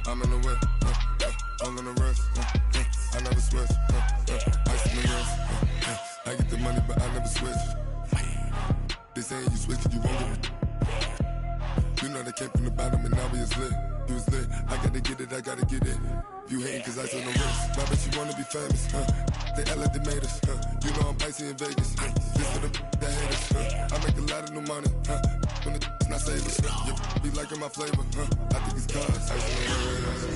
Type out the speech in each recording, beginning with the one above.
I'm in the whip, all in the rest, I never switch, ice in the wrist, I get the money but I never switch. They saying you switch it, you won't get it. You know they came from the bottom and now we is lit. You was lit, I gotta get it, I gotta get it. You hating cause ice on the wrist, my bitch you wanna be famous, They act like they made us, You know I'm icy in Vegas, this for the that hate us, I make a lot of new money, when the not save us, be liking my flavor, I think it's cause ice on the wrist,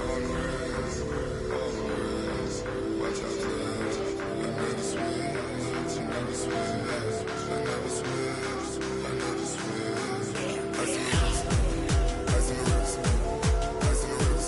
on the wrist, on the wrist, watch out for this, I never switch, I never switch, I never switch, I never switch, ice on the wrist, ice on the wrist, ice on the wrist, ice on the wrist, ice on the wrist.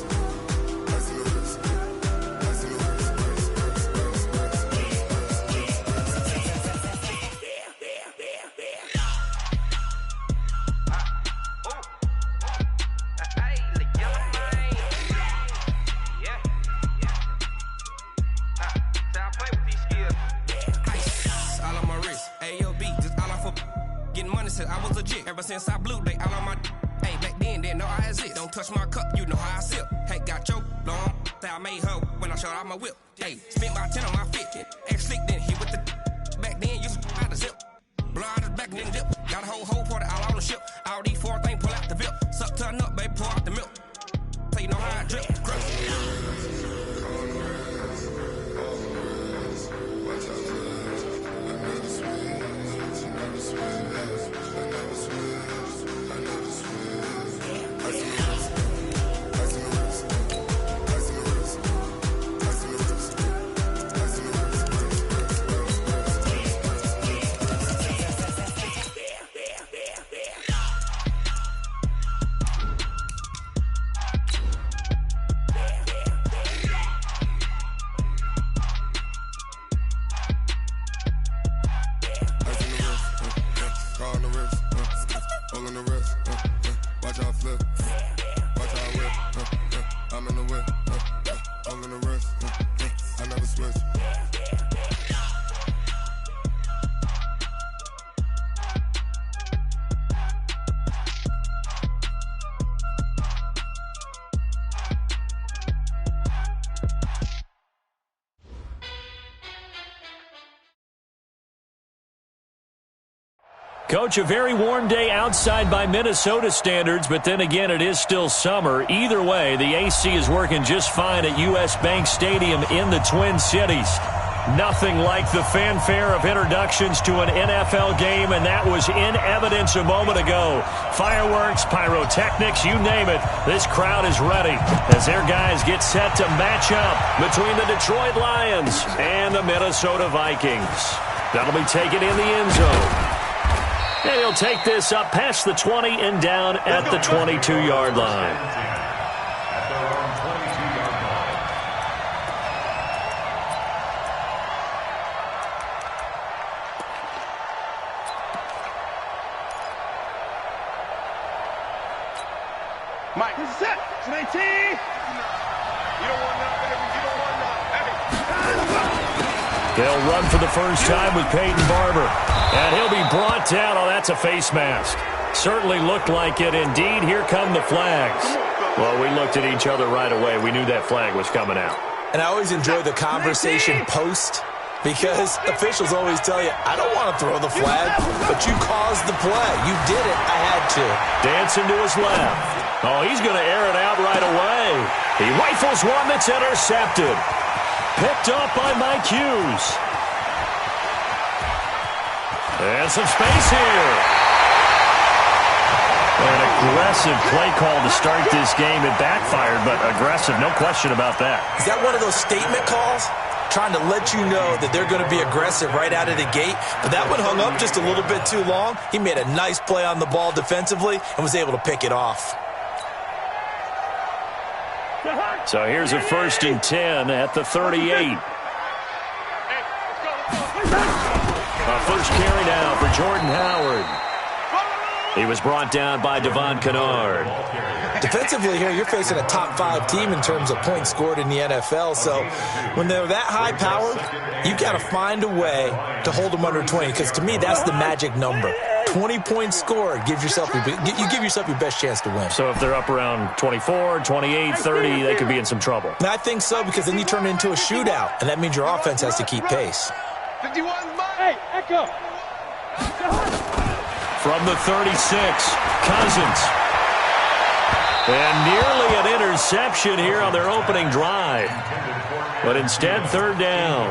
I was legit ever since I blew they all on my hey back then didn't know I exist. Don't touch my cup, you know how I sip. Hey, got your long that I made her when I showed out my whip. Hey, spent about 10 on my fit. Ex slick then hit with the back then used to out the zip. Blow out his back then dip. Got a whole party all on the ship. All these four things pull out the VIP. Suck turn up, baby, pour out the milk. So you know how I drip. Crush. Coach, a very warm day outside by Minnesota standards, but then again, it is still summer. Either way, the AC is working just fine at U.S. Bank Stadium in the Twin Cities. Nothing like the fanfare of introductions to an NFL game, and that was in evidence a moment ago. Fireworks, pyrotechnics, you name it. This crowd is ready as their guys get set to match up between the Detroit Lions and the Minnesota Vikings. That'll be taken in the end zone. And he'll take this up past the 20 and down at the 22-yard line. Mike, this is it. It's an AT. You don't want that, baby. You don't want that. They'll run for the first time with Peyton Barber. And he'll be brought down. Oh, that's a face mask. Certainly looked like it. Indeed, here come the flags. Well, we looked at each other right away. We knew that flag was coming out. And I always enjoy the conversation post because officials always tell you, I don't want to throw the flag, but you caused the play. You did it. I had to. Dancing to his left. Oh, he's going to air it out right away. He rifles one that's intercepted. Picked up by Mike Hughes. And some space here. An aggressive play call to start this game. It backfired, but aggressive, no question about that. Is that one of those statement calls? Trying to let you know that they're going to be aggressive right out of the gate. But that one hung up just a little bit too long. He made a nice play on the ball defensively and was able to pick it off. So here's a 1st and 10 at the 38. First carry now for Jordan Howard. He was brought down by Devon Kennard. Defensively here, you're facing a top 5 team in terms of points scored in the NFL. So when they're that high powered, you got to find a way to hold them under 20. Because to me, that's the magic number. 20-point score, you give yourself your best chance to win. So if they're up around 24, 28, 30, they could be in some trouble. And I think so, because then you turn it into a shootout, and that means your offense has to keep pace. 51, hey, Echo. From the 36, Cousins. And nearly an interception here on their opening drive. But instead, third down.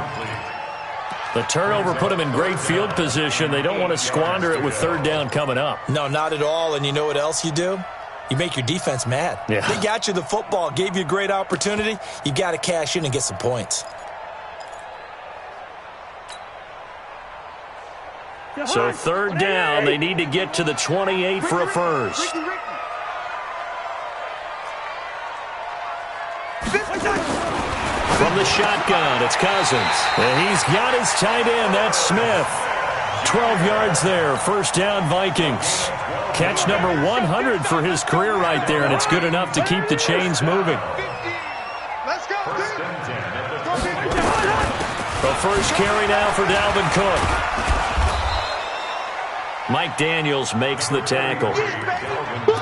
The turnover put them in great field position. They don't want to squander it with third down coming up. No, not at all. And you know what else you do? You make your defense mad. Yeah. They got you the football, gave you a great opportunity. You got to cash in and get some points. So third down, they need to get to the 28 for a first. From the shotgun, it's Cousins. And he's got his tight end, that's Smith. 12 yards there, first down Vikings. Catch number 100 for his career right there, and it's good enough to keep the chains moving. Let's go. The first carry now for Dalvin Cook. Mike Daniels makes the tackle.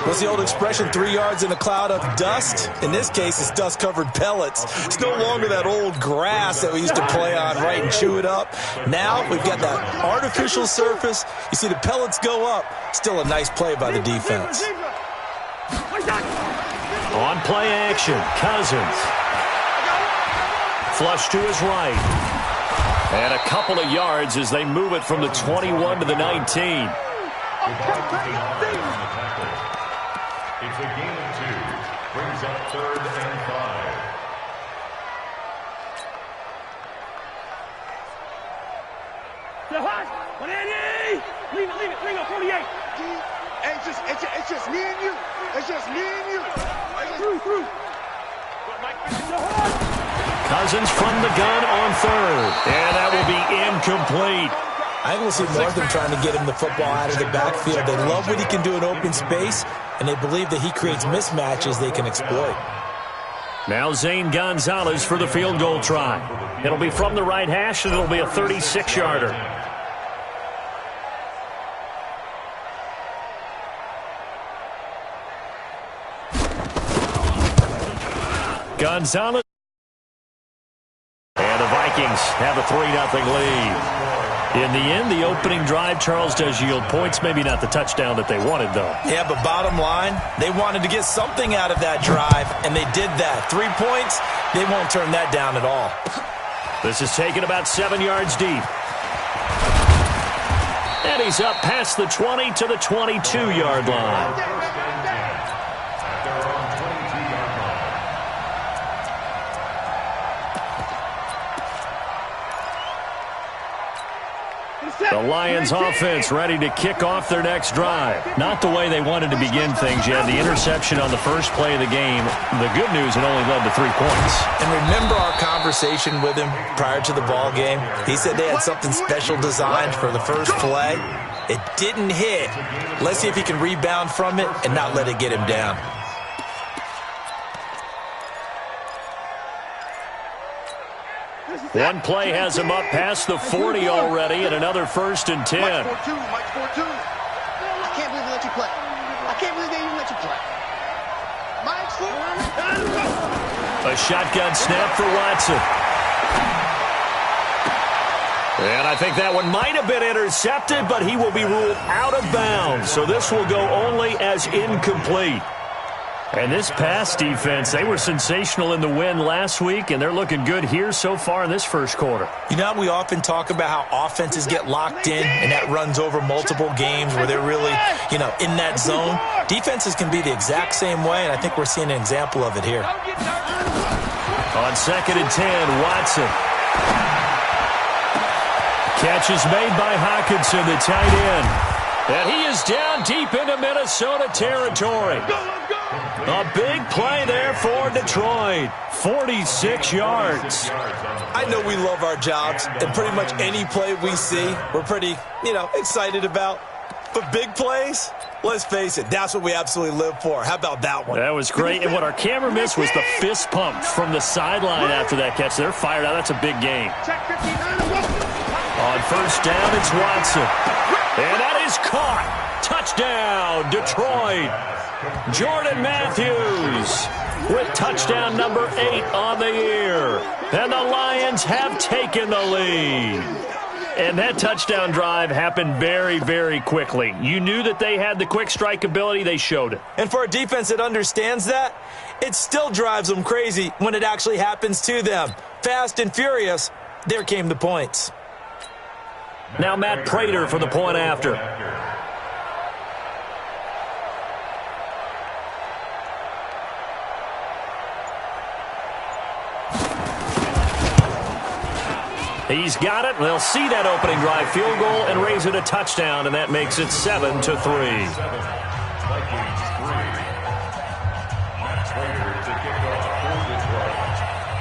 What's the old expression, 3 yards in a cloud of dust? In this case, it's dust-covered pellets. It's no longer that old grass that we used to play on, right, and chew it up. Now we've got that artificial surface. You see the pellets go up. Still a nice play by the defense. On play action, Cousins. Flush to his right. And a couple of yards as they move it from the 21 to the 19. It's a gain of 2. Brings up 3rd and 5. The hot 180. Leave it. Bring up 48. Hey, it's just me and you. It's just me and you. Through. Cousins from the gun on third. And that will be incomplete. I think we'll see more of them trying to get him the football out of the backfield. They love what he can do in open space, and they believe that he creates mismatches they can exploit. Now Zane Gonzalez for the field goal try. It'll be from the right hash, and it'll be a 36-yarder. Gonzalez. And the Vikings have a 3-0 lead. In the end, the opening drive, Charles, does yield points. Maybe not the touchdown that they wanted, though. Yeah, but bottom line, they wanted to get something out of that drive, and they did that. 3 points, they won't turn that down at all. This is taken about 7 yards deep. And he's up past the 20 to the 22-yard line. The Lions offense ready to kick off their next drive. Not the way they wanted to begin things. You had the interception on the first play of the game. The good news, it only led to 3 points. And remember our conversation with him prior to the ball game? He said they had something special designed for the first play. It didn't hit. Let's see if he can rebound from it and not let it get him down. One play has him up past the 40 already, and another 1st and 10. Mike 4-2. I can't believe they let you play. I can't believe they even let you play. Mike's 4. A shotgun snap for Watson. And I think that one might have been intercepted, but he will be ruled out of bounds. So this will go only as incomplete. And this pass defense, they were sensational in the win last week, and they're looking good here so far in this first quarter. You know, we often talk about how offenses get locked in, and that runs over multiple games where they're really, in that zone. Defenses can be the exact same way, and I think we're seeing an example of it here. On 2nd and 10, Watson. Catch is made by Hawkinson, the tight end. And he is down deep into Minnesota territory. A big play there for Detroit. 46 yards. I know we love our jobs, and pretty much any play we see, we're pretty, excited about. But big plays, let's face it, that's what we absolutely live for. How about that one? That was great. And what our camera missed was the fist pump from the sideline after that catch. They're fired out. That's a big game. On first down, it's Watson. And that is caught. Touchdown, Detroit. Jordan Matthews with touchdown number 8 on the year. And the Lions have taken the lead. And that touchdown drive happened very, very quickly. You knew that they had the quick strike ability. They showed it. And for a defense that understands that, it still drives them crazy when it actually happens to them. Fast and furious, there came the points. Now Matt Prater for the point after. He's got it. They'll see that opening drive field goal and raise it a touchdown, and that makes it 7-3.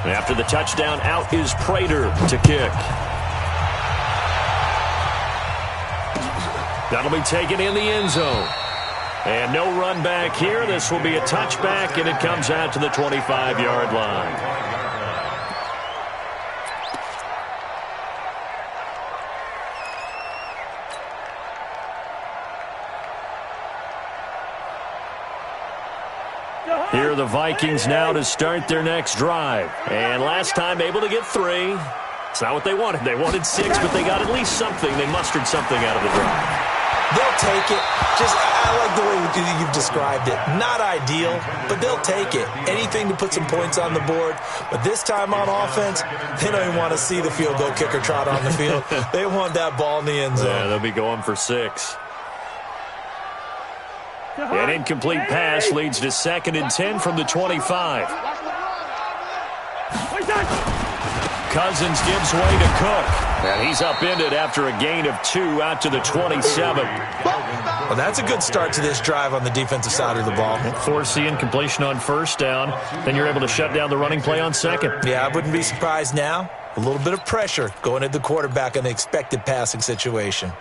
After the touchdown, out is Prater to kick. That'll be taken in the end zone. And no run back here. This will be a touchback, and it comes out to the 25-yard line. Here are the Vikings now to start their next drive. And last time able to get 3. It's not what they wanted. They wanted 6, but they got at least something. They mustered something out of the drive. They'll take it. I like the way you've described it. Not ideal, but they'll take it. Anything to put some points on the board. But this time on offense, they don't even want to see the field goal kicker trot on the field. They want that ball in the end zone. Yeah, they'll be going for 6. An incomplete pass leads to 2nd and 10 from the 25. Cousins gives way to Cook. And he's upended after a gain of 2 out to the 27. Well, that's a good start to this drive on the defensive side of the ball. Force the incompletion on first down. Then you're able to shut down the running play on 2nd. Yeah, I wouldn't be surprised now. A little bit of pressure going at the quarterback in the expected passing situation.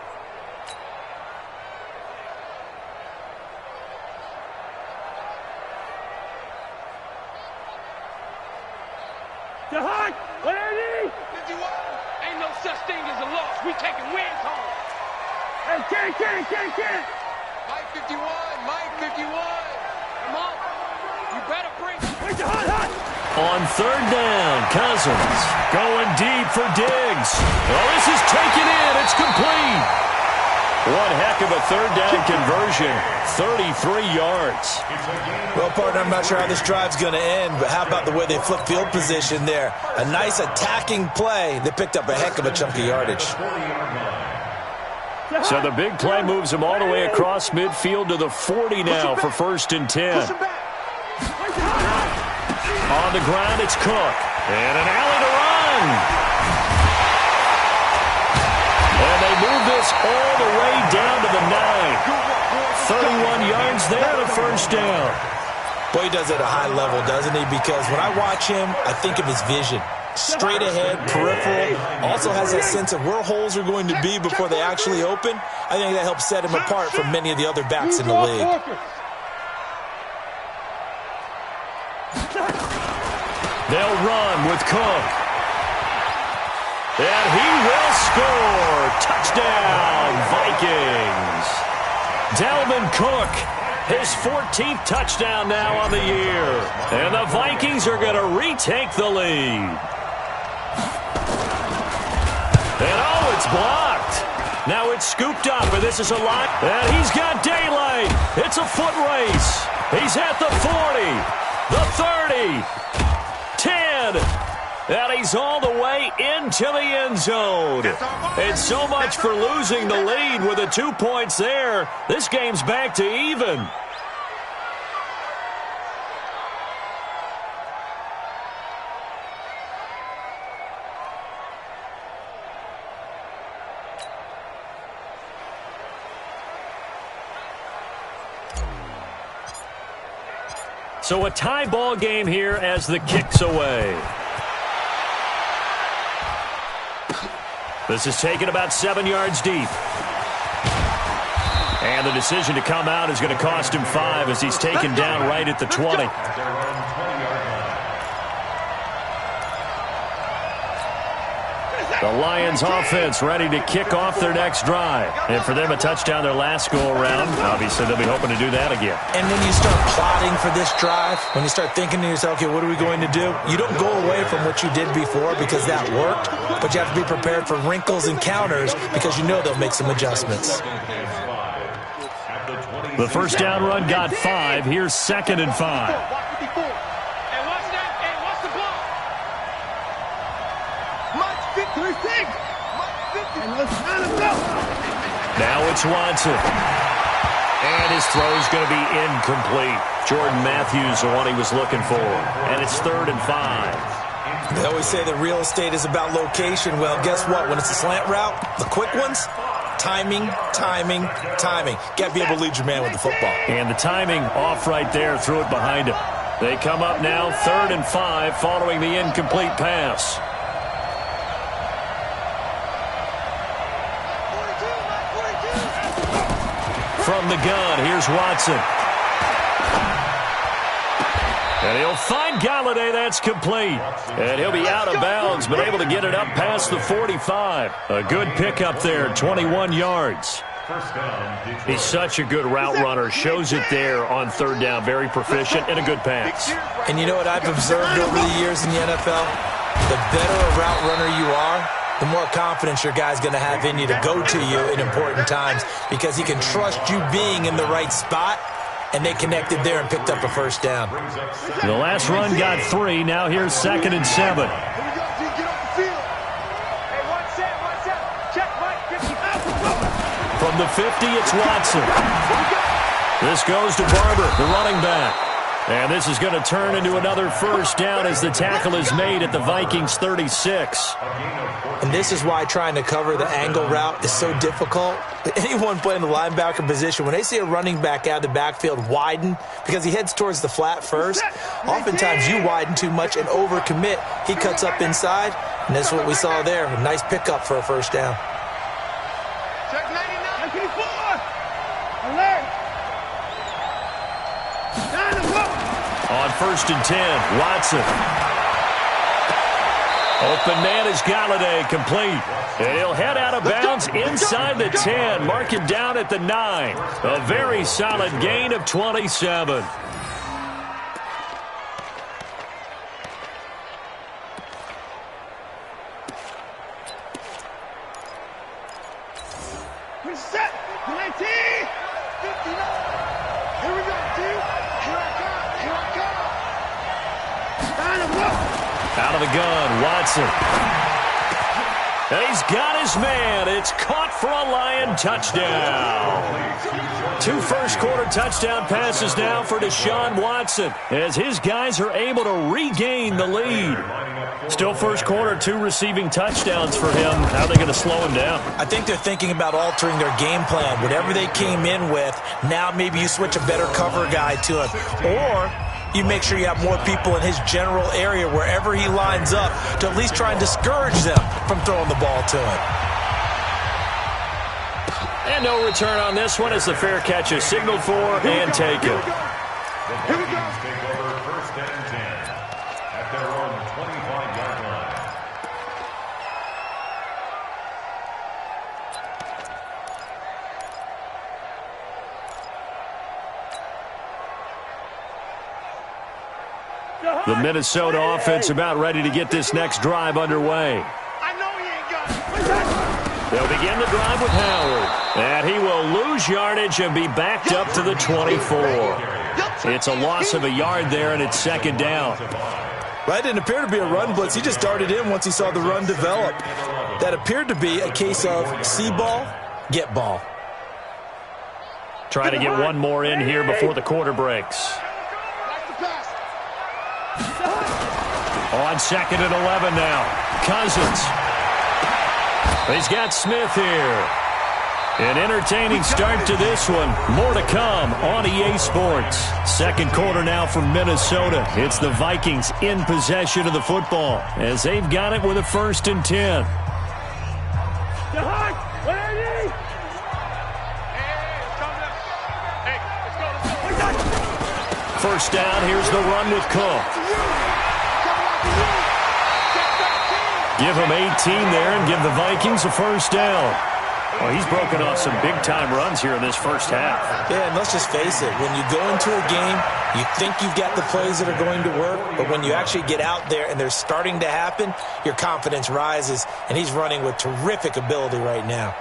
Ain't no such thing as a loss. We taking wins home. Hey, Ken. Mike 51. Come on. You better bring it. On third down, Cousins going deep for Diggs. Oh, this is taken in. It's complete. One heck of a third down conversion. 33 yards. Well, partner, I'm not sure how this drive's going to end, but how about the way they flip field position there? A nice attacking play. They picked up a heck of a chunk of yardage. So the big play moves them all the way across midfield to the 40 now for 1st and 10. On the ground, it's Cook. And an alley to run. And they move this all the way down to the 9. 31 yards there to first down. Boy, he does it at a high level, doesn't he? Because when I watch him, I think of his vision. Straight ahead, peripheral. Also has that sense of where holes are going to be before they actually open. I think that helps set him apart from many of the other backs in the league. They'll run with Cook. And he will score. Touchdown, Vikings. Dalvin Cook, his 14th touchdown now on the year. And the Vikings are going to retake the lead. And oh, it's blocked. Now it's scooped up, and this is a line. And he's got daylight. It's a foot race. He's at the 40, the 30, 10. And he's all the way into the end zone. And so much for losing the lead with the 2 points there. This game's back to even. So a tie ball game here as the kick's away. This is taken about 7 yards deep. And the decision to come out is going to cost him 5 as he's taken down right at the 20. The Lions offense ready to kick off their next drive. And for them, a touchdown their last go-around. Obviously, they'll be hoping to do that again. And when you start plotting for this drive, when you start thinking to yourself, okay, what are we going to do? You don't go away from what you did before because that worked, but you have to be prepared for wrinkles and counters because you know they'll make some adjustments. The first down run got 5. Here's 2nd and 5. Now it's Watson. And his throw's going to be incomplete. Jordan Matthews, the one he was looking for. And it's 3rd and 5. They always say that real estate is about location. Well, guess what? When it's a slant route, the quick ones, timing, timing, timing. Got to be able to lead your man with the football. And the timing off right there. Threw it behind him. They come up now 3rd and 5 following the incomplete pass. From the gun, here's Watson. And he'll find Galladay. That's complete. And he'll be out of bounds, but able to get it up past the 45. A good pickup there, 21 yards. He's such a good route runner. Shows it there on 3rd down. Very proficient and a good pass. And you know what I've observed over the years in the NFL? The better a route runner you are, the more confidence your guy's going to have in you to go to you in important times because he can trust you being in the right spot, and they connected there and picked up a first down. The last run got 3. Now here's 2nd and 7. From the 50, it's Watson. This goes to Barber, the running back. And this is going to turn into another first down as the tackle is made at the Vikings 36. And this is why trying to cover the angle route is so difficult. Anyone playing the linebacker position, when they see a running back out of the backfield widen, because he heads towards the flat first, oftentimes you widen too much and overcommit. He cuts up inside, and that's what we saw there. A nice pickup for a first down. Check 99, 24. Alert. On 1st and 10, Watson. Open man is Galladay, complete. And he'll head out of bounds inside the 10. Mark it down at the 9. A very solid gain of 27. Set. 19. 59. Here we go, dude. Here I come. Here I come. Line him up. Out of the gun, Watson. And he's got his man. It's caught for a Lion touchdown. 2 first-quarter touchdown passes now for Deshaun Watson as his guys are able to regain the lead. Still first quarter, 2 receiving touchdowns for him. How are they going to slow him down? I think they're thinking about altering their game plan. Whatever they came in with, now maybe you switch a better cover guy to him. Or you make sure you have more people in his general area wherever he lines up to at least try and discourage them from throwing the ball to him. And no return on this one as the fair catch is signaled for and taken. The Vikings take over 1st and 10 at their own 25-yard line. The Minnesota offense about ready to get this next drive underway. I know he ain't got it. They'll begin the drive with Howard. And he will lose yardage and be backed up to the 24. It's a loss of a yard there, and it's 2nd down. That didn't appear to be a run blitz. He just darted in once he saw the run develop. That appeared to be a case of see ball, get ball. Trying to get one more in here before the quarter breaks. On 2nd and 11 now. Cousins. He's got Smith here. An entertaining start to this one. More to come on EA Sports. 2nd quarter now from Minnesota. It's the Vikings in possession of the football as they've got it with a 1st and 10. First down, here's the run with Cook. Give him 18 there and give the Vikings a first down. Well, he's broken off some big-time runs here in this first half. Yeah, and let's just face it. When you go into a game, you think you've got the plays that are going to work, but when you actually get out there and they're starting to happen, your confidence rises, and he's running with terrific ability right now.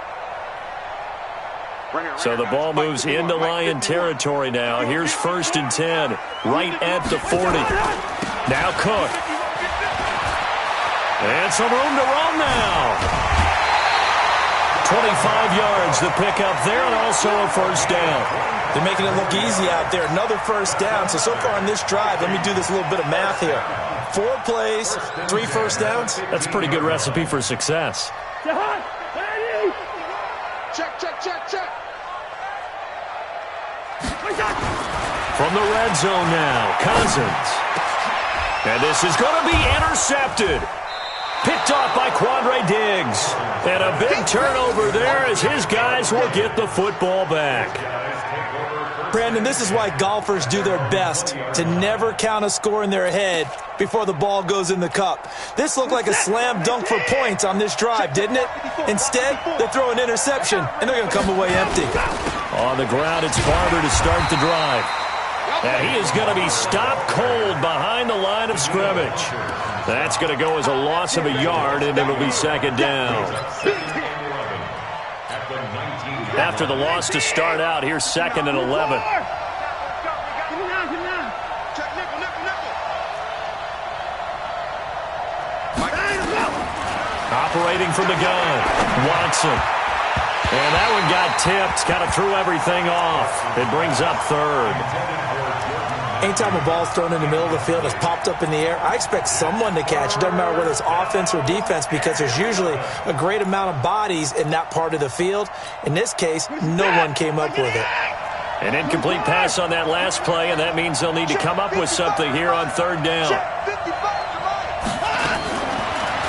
So the ball moves into Lion territory now. Here's 1st and 10, right at the 40. Now Cook. And some room to run now. 25 yards the pickup there, and also a first down. They're making it look easy out there. Another first down. So far on this drive, let me do this little bit of math here. 4 plays, 3 first downs. That's a pretty good recipe for success. Check, check, check, check. From the red zone now, Cousins. And this is going to be intercepted. Picked off by Quandre Diggs. And a big turnover there as his guys will get the football back. Brandon, this is why golfers do their best to never count a score in their head before the ball goes in the cup. This looked like a slam dunk for points on this drive, didn't it? Instead, they throw an interception, and they're going to come away empty. On the ground, it's Barber to start the drive. And he is going to be stopped cold behind the line of scrimmage. That's going to go as a loss of a yard, and it'll be 2nd down. After the loss to start out, here's 2nd and 11. Operating from the gun, Watson. And that one got tipped, kind of threw everything off. It brings up 3rd. Anytime a ball's thrown in the middle of the field, it's popped up in the air, I expect someone to catch. It doesn't matter whether it's offense or defense, because there's usually a great amount of bodies in that part of the field. In this case, no one came up with it. An incomplete pass on that last play, and that means they'll need to come up with something here on 3rd down.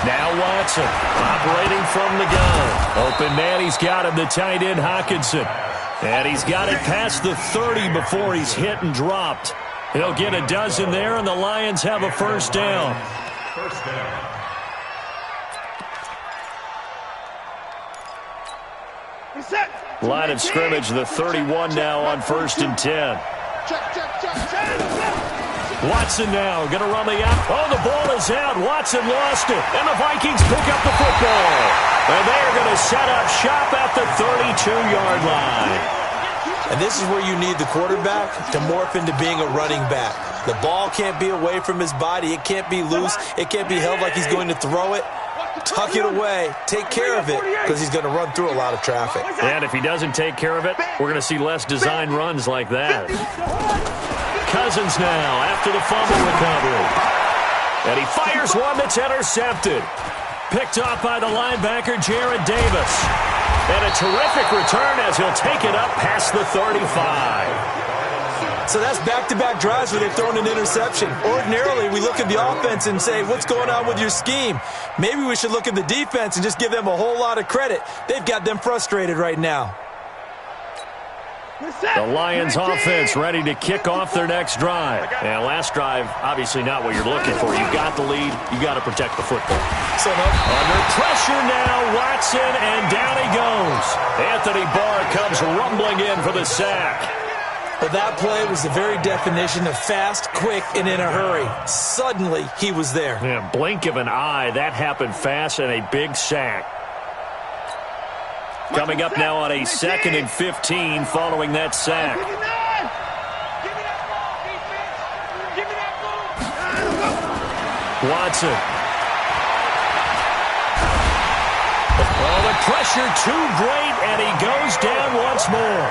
Now Watson, operating from the gun. Open man, he's got him, the tight end Hockenson. And he's got it past the 30 before he's hit and dropped. He'll get a dozen there, and the Lions have a first down. Line of scrimmage, the 31 now on 1st and 10. Watson now going to run the out. Oh, the ball is out. Watson lost it, and the Vikings pick up the football. And they're going to set up shop at the 32-yard line. And this is where you need the quarterback to morph into being a running back. The ball can't be away from his body. It can't be loose. It can't be held like he's going to throw it. Tuck it away. Take care of it, because he's going to run through a lot of traffic. And if he doesn't take care of it, we're going to see less design runs like that. Cousins now after the fumble recovery. And he fires one that's intercepted. Picked off by the linebacker, Jared Davis. And a terrific return as he'll take it up past the 35. So that's back-to-back drives where they've thrown an interception. Ordinarily, we look at the offense and say, what's going on with your scheme? Maybe we should look at the defense and just give them a whole lot of credit. They've got them frustrated right now. The Lions offense ready to kick off their next drive. And last drive, obviously not what you're looking for. You've got the lead. You've got to protect the football. So under pressure now, Watson, and down he goes. Anthony Barr comes rumbling in for the sack. Well, that play was the very definition of fast, quick, and in a hurry. Suddenly, he was there. Yeah, blink of an eye, that happened fast, and a big sack. Coming up now on a 2nd and 15 following that sack. Watson. Oh, the pressure too great, and he goes down once more.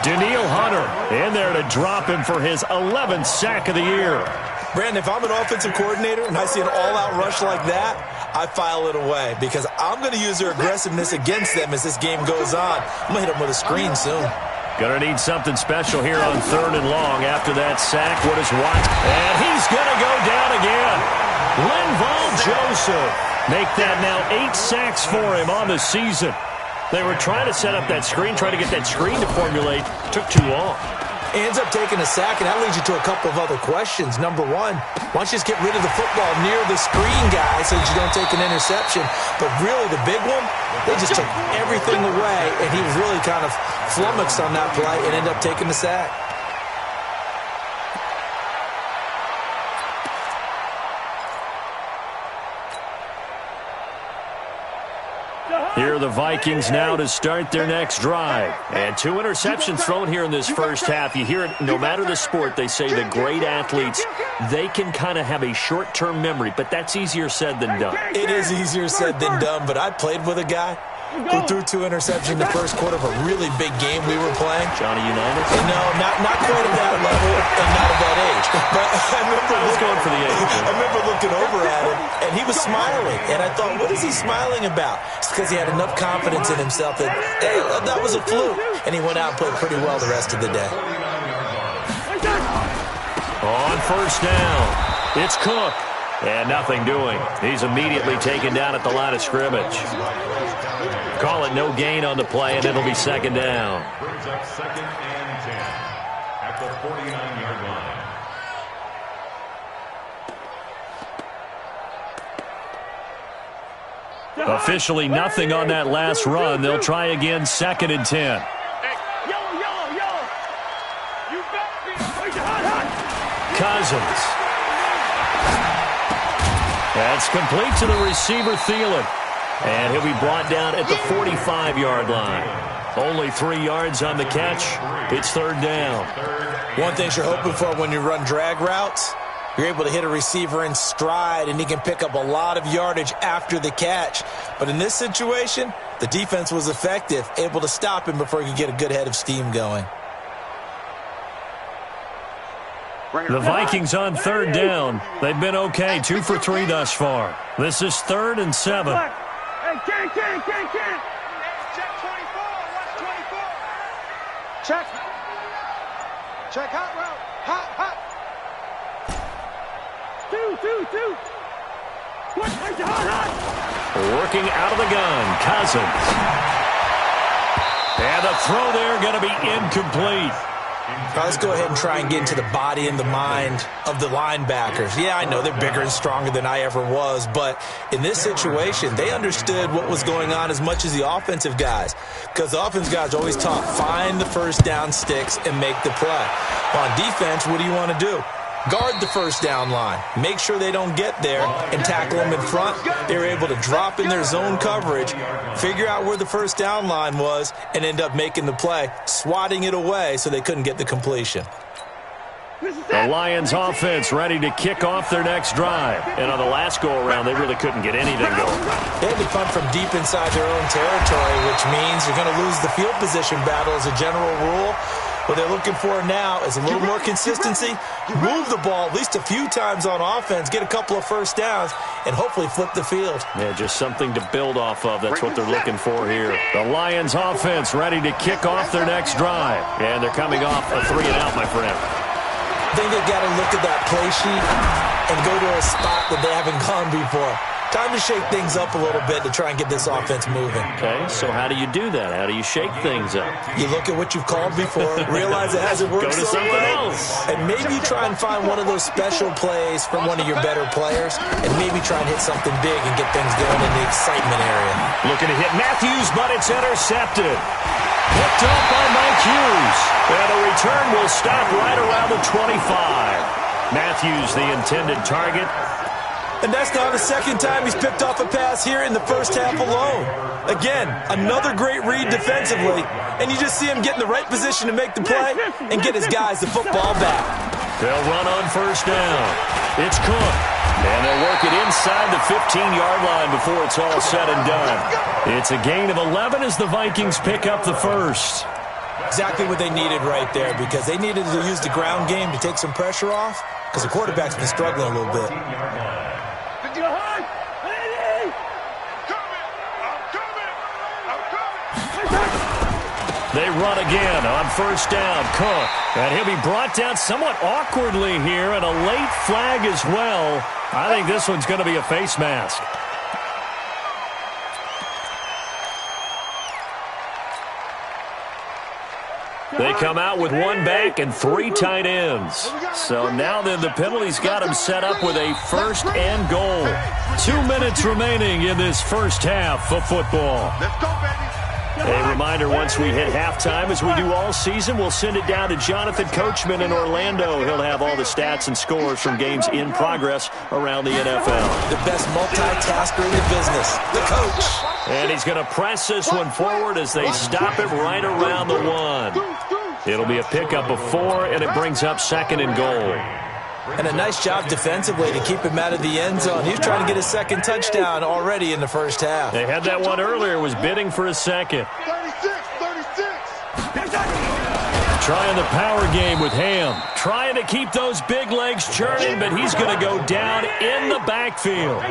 Daniil Hunter in there to drop him for his 11th sack of the year. Brandon, if I'm an offensive coordinator and I see an all-out rush like that, I file it away, because I'm going to use their aggressiveness against them as this game goes on. I'm going to hit them with a screen soon. Going to need something special here on 3rd and long after that sack. What is Watson? And he's going to go down again. Linval Joseph. Make that now 8 sacks for him on the season. They were trying to set up that screen, trying to get that screen to formulate. Took too long. He ends up taking a sack, and that leads you to a couple of other questions. Number one, why don't you just get rid of the football near the screen guy so that you don't take an interception? But really, the big one, they just took everything away, and he was really kind of flummoxed on that play and ended up taking the sack. Here are the Vikings now to start their next drive. And 2 interceptions thrown here in this first half. You hear it, no matter the sport, they say the great athletes, they can kind of have a short-term memory, but that's easier said than done. It is easier said than done, but I played with a guy who threw 2 interceptions in the first quarter of a really big game we were playing. Johnny Unitas? No, not quite at that level and not at that age. But I remember looking over at him, and he was smiling. And I thought, what is he smiling about? It's because he had enough confidence in himself that, hey, that was a fluke. And he went out and played pretty well the rest of the day. On first down, it's Cook. And nothing doing. He's immediately taken down at the line of scrimmage. Call it no gain on the play, and it'll be second down. Brings up 2nd and 10 at the 49-yard line. Officially nothing on that last run. They'll try again, 2nd and 10. Cousins. That's complete to the receiver, Thielen. And he'll be brought down at the 45-yard line. Only 3 yards on the catch. It's 3rd down. One thing you're hoping for when you run drag routes, you're able to hit a receiver in stride, and he can pick up a lot of yardage after the catch. But in this situation, the defense was effective, able to stop him before he could get a good head of steam going. The Vikings on 3rd down. They've been okay, 2 for 3 thus far. This is 3rd and 7. Hey, Ken. Check 24. Watch 24. Check hot route. Hot. 2. Hot. Working out of the gun, Cousins. And the throw there going to be incomplete. Now let's go ahead and try and get into the body and the mind of the linebackers. Yeah, I know they're bigger and stronger than I ever was, but in this situation, they understood what was going on as much as the offensive guys, because the offensive guys always taught, find the first down sticks and make the play. On defense, what do you want to do? Guard the first down line. Make sure they don't get there and tackle them in front. They were able to drop in their zone coverage, figure out where the first down line was, and end up making the play, swatting it away so they couldn't get the completion. The Lions offense ready to kick off their next drive. And on the last go-around, they really couldn't get anything going. They had to punt from deep inside their own territory, which means you're going to lose the field position battle as a general rule. What they're looking for now is a little more consistency, move the ball at least a few times on offense, get a couple of first downs, and hopefully flip the field. Yeah, just something to build off of. That's what they're looking for here. The Lions offense ready to kick off their next drive. And they're coming off a 3-and-out, my friend. I think they've got to look at that play sheet and go to a spot that they haven't gone before. Time to shake things up a little bit to try and get this offense moving. Okay, so how do you do that? How do you shake things up? You look at what you've called before, realize it hasn't worked Go to something else. And maybe try and find one of those special plays from one of your better players, and maybe try and hit something big and get things going in the excitement area. Looking to hit Matthews, but it's intercepted. Picked up by Mike Hughes. And the return will stop right around the 25. Matthews, the intended target. And that's now the second time he's picked off a pass here in the first half alone. Again, another great read defensively, and you just see him get in the right position to make the play and get his guys the football back. They'll run on first down. It's Cook. And they'll work it inside the 15-yard line before it's all said and done. It's a gain of 11 as the Vikings pick up the first. Exactly what they needed right there, because they needed to use the ground game to take some pressure off, because the quarterback's been struggling a little bit. They run again on first down. Cook. And he'll be brought down somewhat awkwardly here, and a late flag as well. I think this one's going to be a face mask. They They come out with one back and 3 tight ends. So now then the penalty's got them set up with a first and goal. 2 minutes remaining in this first half of football. Let's go, baby. A reminder, once we hit halftime, as we do all season, we'll send it down to Jonathan Coachman in Orlando. He'll have all the stats and scores from games in progress around the NFL. The best multitasker in the business, the coach. And he's going to press this one forward as they stop it right around the 1. It'll be a pickup of 4, and it brings up 2nd and goal. And a nice job defensively to keep him out of the end zone. He was trying to get his 2nd touchdown already in the first half. They had that one earlier, was bidding for a 2nd. 36. Trying the power game with Ham. Trying to keep those big legs churning, but he's going to go down in the backfield.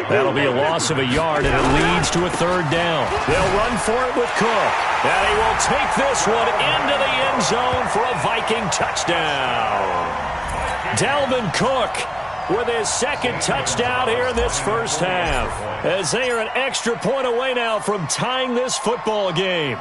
That'll be a loss of a yard, and it leads to a 3rd down. They'll run for it with Cook. And he will take this one into the end zone for a Viking touchdown. Dalvin Cook with his 2nd touchdown here in this first half, as they are an extra point away now from tying this football game.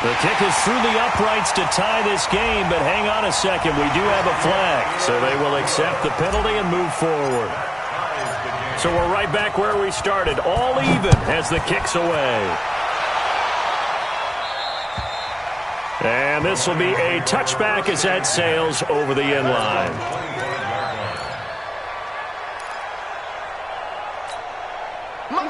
The kick is through the uprights to tie this game, but hang on a second, we do have a flag, so they will accept the penalty and move forward. So we're right back where we started, all even as the kick's away. And this will be a touchback as that sails over the end line.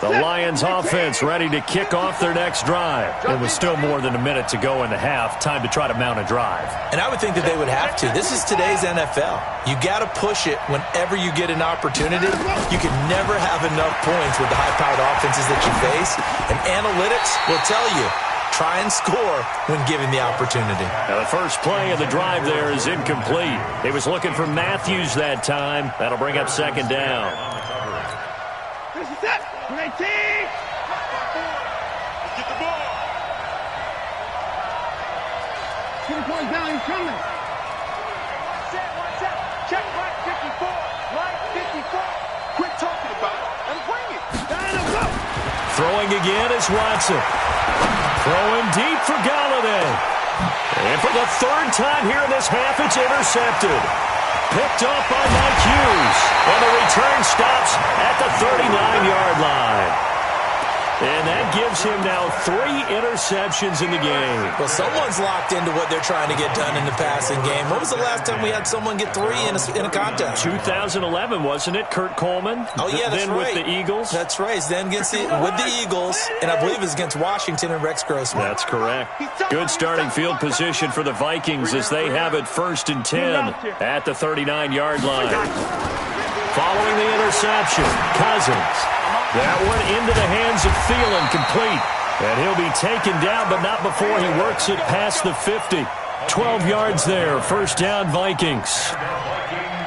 The Lions offense ready to kick off their next drive. It was still more than a minute to go in the half. Time to try to mount a drive. And I would think that they would have to. This is today's NFL. You got to push it whenever you get an opportunity. You can never have enough points with the high-powered offenses that you face. And analytics will tell you, try and score when given the opportunity. Now the first play of the drive there is incomplete. He was looking for Matthews that time. That'll bring up 2nd down. This is it. 18. Let's get the ball. 20 points down. He's coming. One set. Check right 54. Right 54. Quit talking about it and bring it. Throwing again is Watson. Throwing deep for Galladay. And for the 3rd time here in this half, it's intercepted. Picked up by Mike Hughes. And the return stops at the 39-yard line. And that gives him now 3 interceptions in the game. Well, someone's locked into what they're trying to get done in the passing game. When was the last time we had someone get 3 in a contest? 2011, wasn't it? Kurt Coleman? Oh, yeah, that's then right. With the Eagles? That's right. Then with the Eagles, and I believe it's against Washington and Rex Grossman. That's correct. Good starting field position for the Vikings as they have it 1st and 10 at the 39-yard line. Following the interception, Cousins. That one into the hands of Thielen, complete. And he'll be taken down, but not before he works it past the 50. 12 yards there, 1st down Vikings.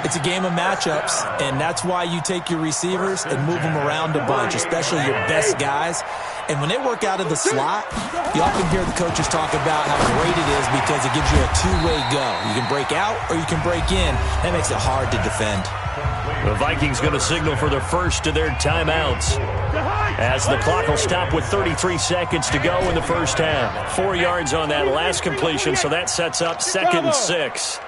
It's a game of matchups, and that's why you take your receivers and move them around a bunch, especially your best guys. And when they work out of the slot, you often hear the coaches talk about how great it is because it gives you a two-way go. You can break out or you can break in. That makes it hard to defend. The Vikings going to signal for the first of their timeouts as the clock will stop with 33 seconds to go in the first half. 4 yards on that last completion, so that sets up 2nd and 6.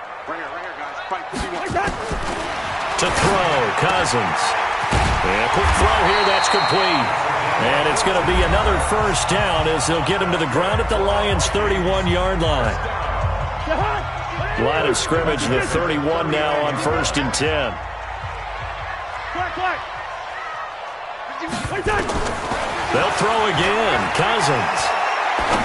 To throw, Cousins. And a quick throw here, that's complete. And it's going to be another 1st down as they'll get him to the ground at the Lions' 31-yard line. Line of scrimmage, the 31 now on 1st and 10. They'll throw again. Cousins.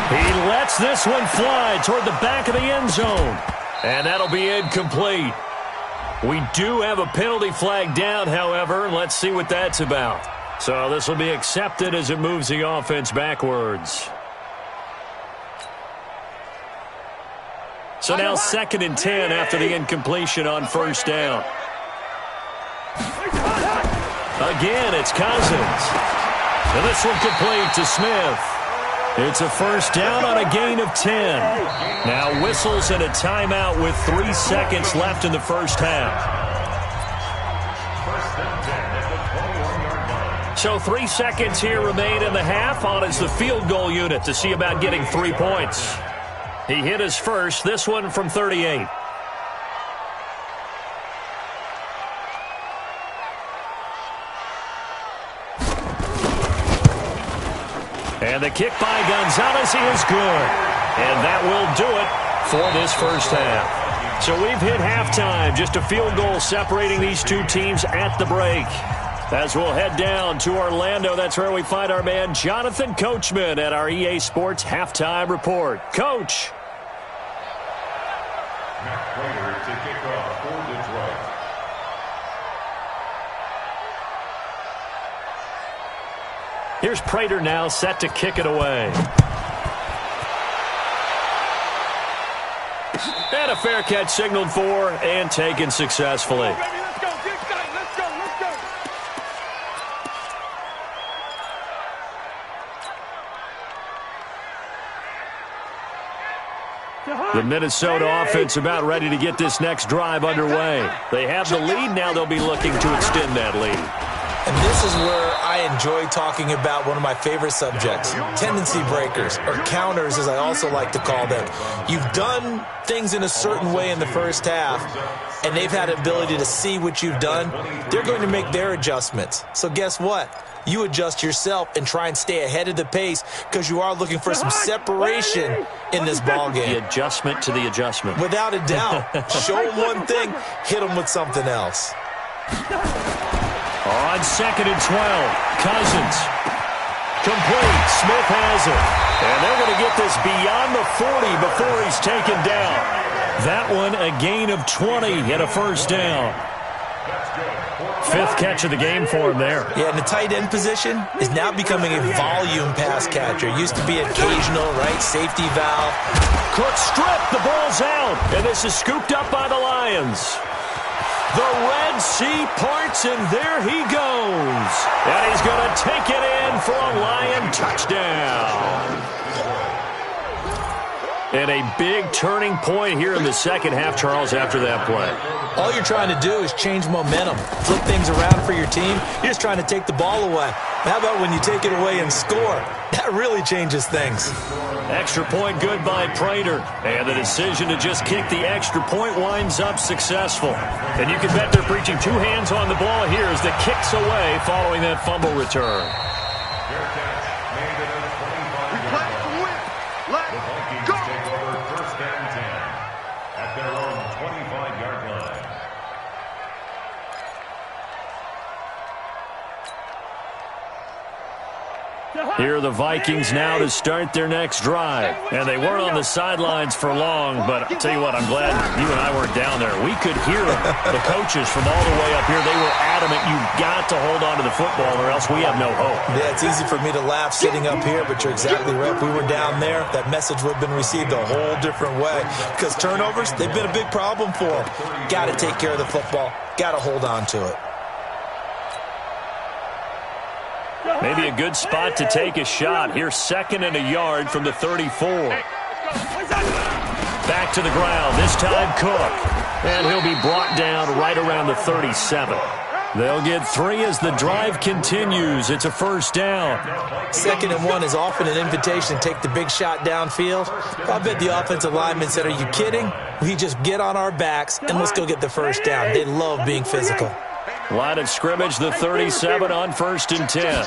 He lets this one fly toward the back of the end zone. And that'll be incomplete. We do have a penalty flag down, however. Let's see what that's about. So this will be accepted as it moves the offense backwards. So now 2nd and 10 after the incompletion on 1st down. Again, it's Cousins. And this one complete to Smith. It's a 1st down on a gain of 10. Now whistles and a timeout with 3 seconds left in the first half. So 3 seconds here remain in the half. On is the field goal unit to see about getting 3 points. He hit his first, this one from 38. And the kick by Gonzalez is good. And that will do it for this first half. So we've hit halftime. Just a field goal separating these two teams at the break. As we'll head down to Orlando, that's where we find our man Jonathan Coachman at our EA Sports Halftime Report. Coach. Matt Prater to kick off for Detroit. Here's Prater now set to kick it away. And a fair catch signaled for and taken successfully. The Minnesota offense about ready to get this next drive underway. They have the lead. Now they'll be looking to extend that lead. And this is where I enjoy talking about one of my favorite subjects, tendency breakers, or counters as I also like to call them. You've done things in a certain way in the first half, and they've had the ability to see what you've done. They're going to make their adjustments. So guess what? You adjust yourself and try and stay ahead of the pace because you are looking for some separation in this ball game. The adjustment to the adjustment. Without a doubt. Show them one thing, hit them with something else. On 2nd and 12, Cousins. Complete. Smith has it. And they're going to get this beyond the 40 before he's taken down. That one a gain of 20 and a first down. 5th catch of the game for him there. Yeah, and the tight end position is now becoming a volume pass catcher. Used to be occasional, right? Safety valve. Cook stripped. The ball's out. And this is scooped up by the Lions. The Red Sea parts, and there he goes. And he's going to take it in for a Lion touchdown. And a big turning point here in the second half, Charles, after that play. All you're trying to do is change momentum, flip things around for your team. You're just trying to take the ball away. How about when you take it away and score? That really changes things. Extra point good by Prater. And the decision to just kick the extra point winds up successful. And you can bet they're preaching 2 hands on the ball here as the kick's away following that fumble return. Here are the Vikings now to start their next drive. And they weren't on the sidelines for long, but I'll tell you what, I'm glad you and I weren't down there. We could hear the coaches from all the way up here. They were adamant, you've got to hold on to the football or else we have no hope. Yeah, it's easy for me to laugh sitting up here, but you're exactly right. If we were down there, that message would have been received a whole different way. Because turnovers, they've been a big problem for them. Got to take care of the football. Got to hold on to it. Maybe a good spot to take a shot. Here's 2nd and a yard from the 34. Back to the ground. This time Cook. And he'll be brought down right around the 37. They'll get 3 as the drive continues. It's a first down. 2nd and 1 is often an invitation to take the big shot downfield. I bet the offensive lineman said, are you kidding? We just get on our backs and let's go get the first down. They love being physical. Line of scrimmage, the 37 on 1st and 10.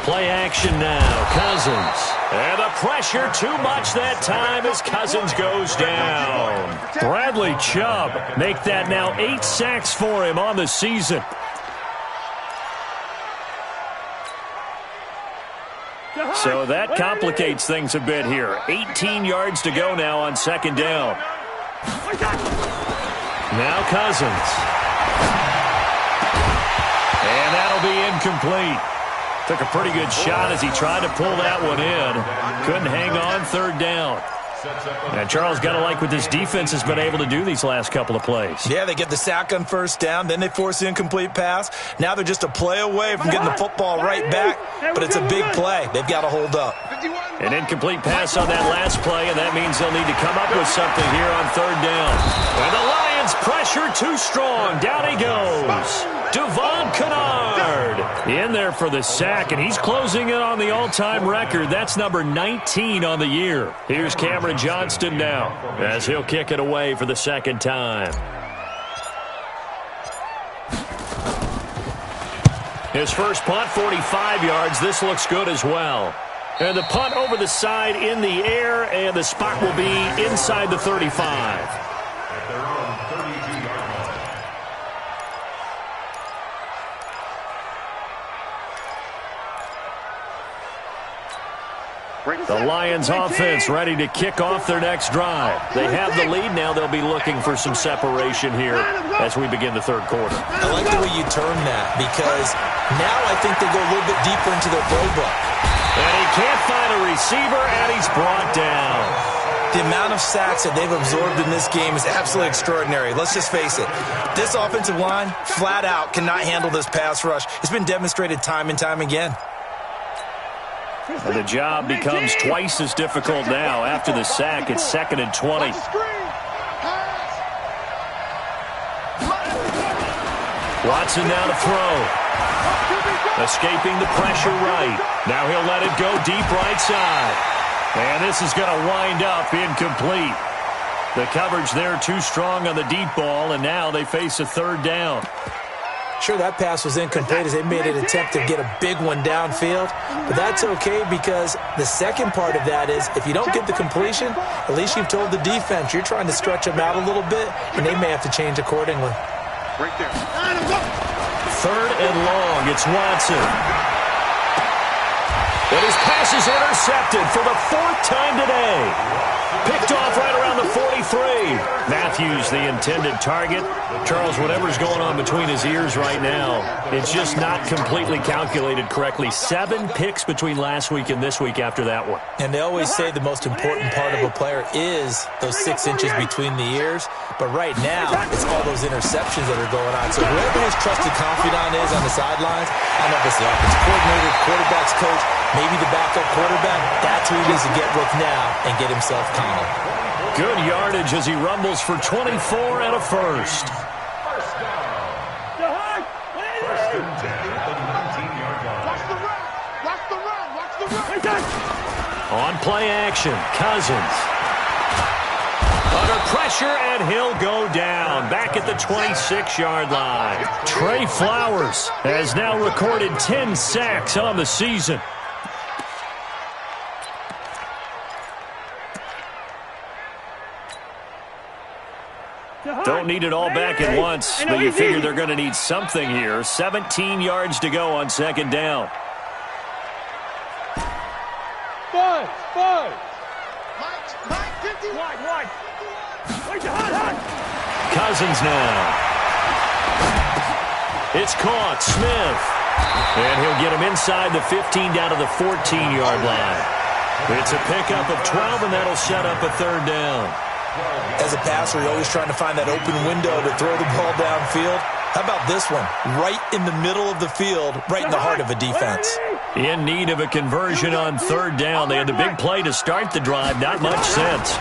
Play action now, Cousins. And the pressure too much that time as Cousins goes down. Bradley Chubb make that now 8 sacks for him on the season. So that complicates things a bit here. 18 yards to go now on 2nd down. Now Cousins. And that'll be incomplete. Took a pretty good shot as he tried to pull that one in. Couldn't hang on 3rd down. And Charles, got to like what this defense has been able to do these last couple of plays. Yeah, they get the sack on 1st down, then they force the incomplete pass. Now they're just a play away from getting the football right back, but it's a big play. They've got to hold up. An incomplete pass on that last play, and that means they'll need to come up with something here on 3rd down. And the Lions pressure too strong. Down he goes. Devon Kennard in there for the sack, and he's closing in on the all-time record. That's number 19 on the year. Here's Cameron Johnston now as he'll kick it away for the second time. His first punt, 45 yards. This looks good as well. And the punt over the side in the air, and the spot will be inside the 35. At their own 32-yard line. The Lions offense ready to kick off their next drive. They have the lead. Now they'll be looking for some separation here as we begin the third quarter. I like the way you term that, because now I think they go a little bit deeper into their playbook. And he can't find a receiver, and he's brought down. The amount of sacks that they've absorbed in this game is absolutely extraordinary. Let's just face it. This offensive line, flat out, cannot handle this pass rush. It's been demonstrated time and time again. And the job becomes twice as difficult now. After the sack, it's 2nd and 20. Watson now to throw. Escaping the pressure right. Now he'll let it go deep right side. And this is going to wind up incomplete. The coverage there too strong on the deep ball, and now they face a third down. Sure, that pass was incomplete as they made an attempt to get a big one downfield, but that's okay because the second part of that is if you don't get the completion, at least you've told the defense you're trying to stretch them out a little bit, and they may have to change accordingly. Right there. Third and long, it's Watson. And his pass is intercepted for the 4th time today. Picked off right around the 43. Matthews, the intended target. Charles, whatever's going on between his ears right now, it's just not completely calculated correctly. 7 picks between last week and this week after that one. And they always say the most important part of a player is those 6 inches between the ears. But right now, it's all those interceptions that are going on. So whoever his trusted confidant is on the sidelines, I don't know if it's the offensive coordinator, quarterback's coach, maybe the backup quarterback, that's who he needs to get with now and get himself calm. Good yardage as he rumbles for 24 and a first. First down. First and 10 at the 19-yard line. Watch the run. On play action, Cousins. Under pressure, and he'll go down. Back at the 26-yard line. Trey Flowers has now recorded 10 sacks on the season. Don't need it all back at once, but you figure they're going to need something here. 17 yards to go on 2nd down. Five. Mike, 50. Wide. Cousins now. It's caught. Smith. And he'll get him inside the 15 down to the 14-yard line. It's a pickup of 12, and that'll set up a 3rd down. As a passer, you're always trying to find that open window to throw the ball downfield. How about this one? Right in the middle of the field, right in the heart of a defense. In need of a conversion on 3rd down. They had the big play to start the drive. Not much sense.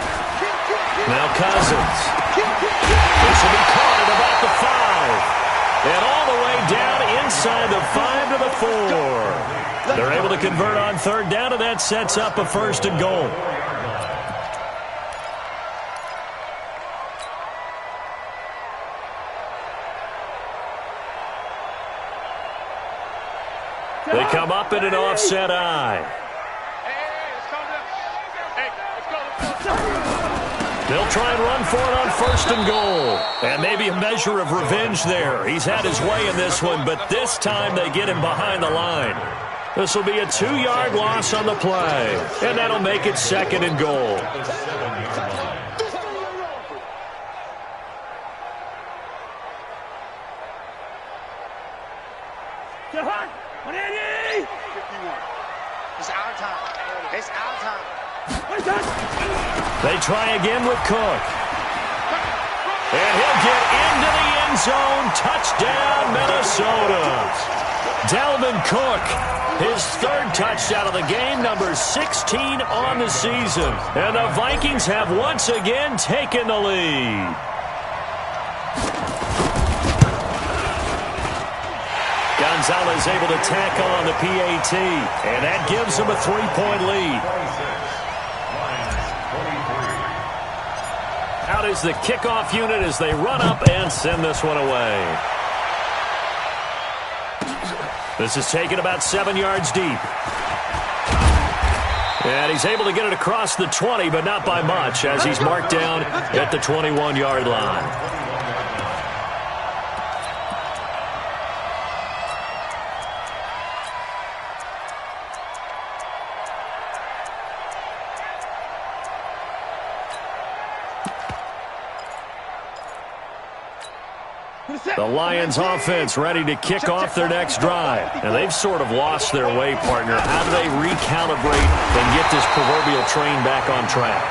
Now Cousins. This will be caught at about the 5. And all the way down inside the 5 to the 4. They're able to convert on 3rd down, and that sets up a 1st and goal. They come up in an offset eye. They'll try and run for it on 1st and goal. And maybe a measure of revenge there. He's had his way in this one, but this time they get him behind the line. This will be a 2-yard loss on the play. And that'll make it 2nd and goal. They try again with Cook. And he'll get into the end zone. Touchdown, Minnesota. Dalvin Cook, his 3rd touchdown of the game, number 16 on the season. And the Vikings have once again taken the lead. Gonzalez able to tack on the PAT, and that gives them a 3-point lead. Out is the kickoff unit as they run up and send this one away. This is taken about 7 yards deep. And he's able to get it across the 20, but not by much, as he's marked down at the 21-yard line. The Lions offense ready to kick off their next drive. And they've sort of lost their way, partner. How do they recalibrate and get this proverbial train back on track?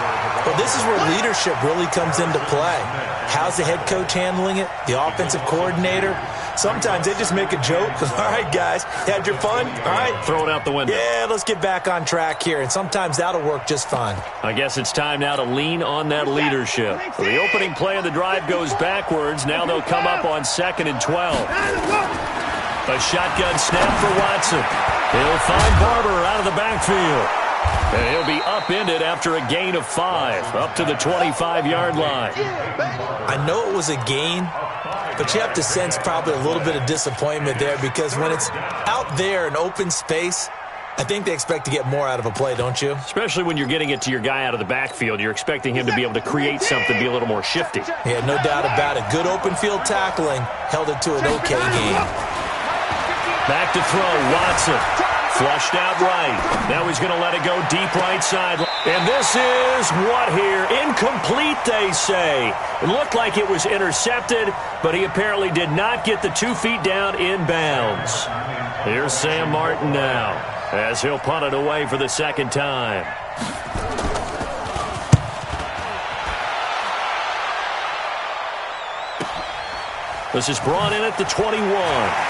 Well, this is where leadership really comes into play. How's the head coach handling it? The offensive coordinator? Sometimes they just make a joke. All right, guys, had your fun? All right. Throw it out the window. Yeah, let's get back on track here. And sometimes that'll work just fine. I guess it's time now to lean on that leadership. So the opening play of the drive goes backwards. Now they'll come up on 2nd and 12. A shotgun snap for Watson. He'll find Barber out of the backfield. And he'll be upended after a gain of 5, up to the 25-yard line. I know it was a gain, but you have to sense probably a little bit of disappointment there, because when it's out there in open space, I think they expect to get more out of a play, don't you? Especially when you're getting it to your guy out of the backfield. You're expecting him to be able to create something, be a little more shifty. Yeah, no doubt about it. Good open field tackling held it to an okay game. Back to throw, Watson. Flushed out right. Now he's going to let it go deep right side. And this is what here? Incomplete, they say. It looked like it was intercepted, but he apparently did not get the 2 feet down in bounds. Here's Sam Martin now, as he'll punt it away for the second time. This is brought in at the 21.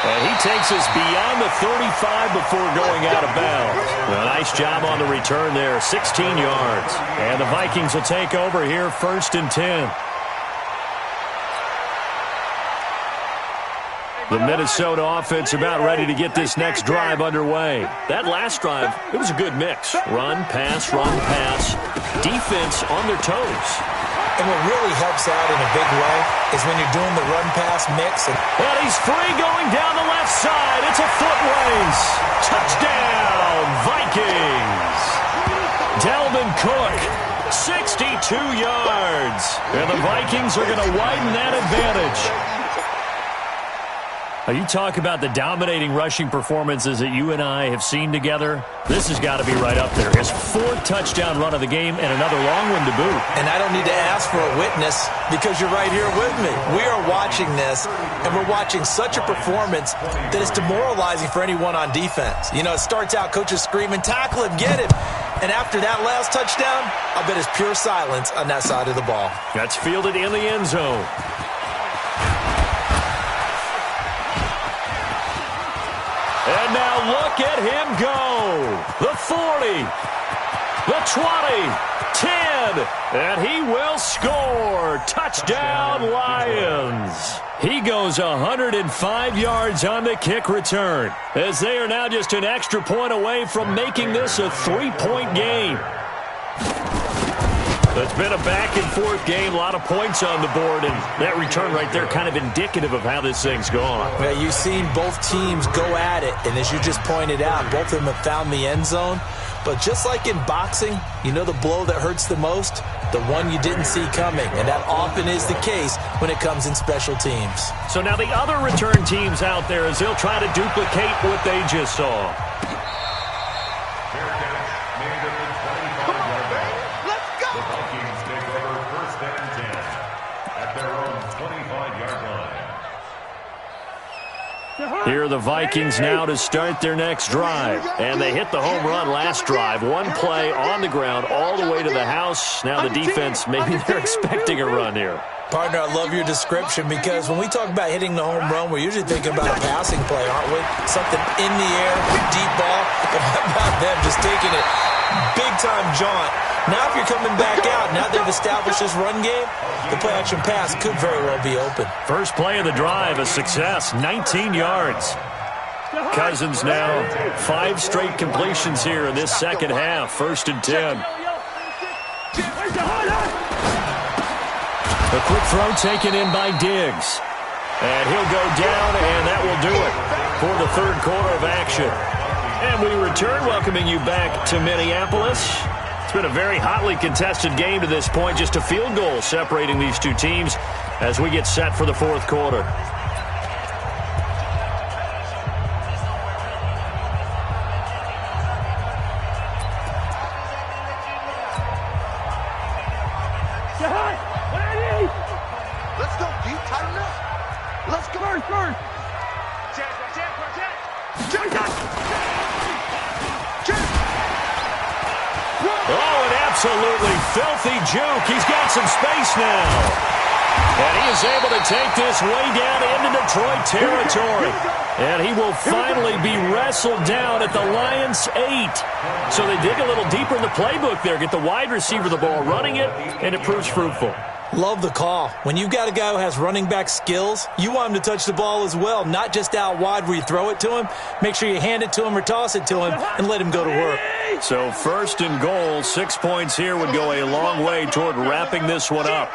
And he takes us beyond the 35 before going out of bounds. A nice job on the return there, 16 yards. And the Vikings will take over here, 1st and 10. The Minnesota offense about ready to get this next drive underway. That last drive, it was a good mix. Run, pass, defense on their toes. And what really helps out in a big way is when you're doing the run-pass mix. And he's free going down the left side. It's a foot race. Touchdown, Vikings. Dalvin Cook, 62 yards. And the Vikings are going to widen that advantage. You talk about the dominating rushing performances that you and I have seen together. This has got to be right up there. His 4th touchdown run of the game and another long one to boot. And I don't need to ask for a witness because you're right here with me. We are watching this, and we're watching such a performance that it's demoralizing for anyone on defense. You know, it starts out coaches screaming, tackle him, get him. And after that last touchdown, I bet it's pure silence on that side of the ball. That's fielded in the end zone. And now look at him go. The 40, the 20, 10, and he will score. Touchdown, Lions. He goes 105 yards on the kick return, as they are now just an extra point away from making this a 3-point game. It's been a back-and-forth game, a lot of points on the board, and that return right there kind of indicative of how this thing's gone. Yeah, you've seen both teams go at it, and as you just pointed out, both of them have found the end zone. But just like in boxing, you know the blow that hurts the most? The one you didn't see coming, and that often is the case when it comes in special teams. So now the other return teams out there, as they'll try to duplicate what they just saw. Here are the Vikings now to start their next drive. And they hit the home run last drive. One play on the ground all the way to the house. Now the defense, maybe they're expecting a run here. Partner, I love your description, because when we talk about hitting the home run, we're usually thinking about a passing play, aren't we? Something in the air, deep ball. But how about them just taking it Big-time jaunt. Now if you're coming back out, now they've established this run game, the play-action pass could very well be open. First play of the drive, a success, 19 yards. Cousins now 5 straight completions here in this second half. 1st and 10. A quick throw taken in by Diggs. And he'll go down, and that will do it for the third quarter of action. And we return, welcoming you back to Minneapolis. It's been a very hotly contested game to this point. Just a field goal separating these two teams as we get set for the fourth quarter. Let's go, D. Tighten up. Let's go. First. Oh, an absolutely filthy juke. He's got some space now. And he is able to take this way down into Detroit territory. And he will finally be wrestled down at the Lions' 8. So they dig a little deeper in the playbook there. Get the wide receiver the ball, running it, and it proves fruitful. Love the call. When you've got a guy who has running back skills, you want him to touch the ball as well, not just out wide where you throw it to him. Make sure you hand it to him or toss it to him and let him go to work. So 1st and goal, 6 points here would go a long way toward wrapping this one up.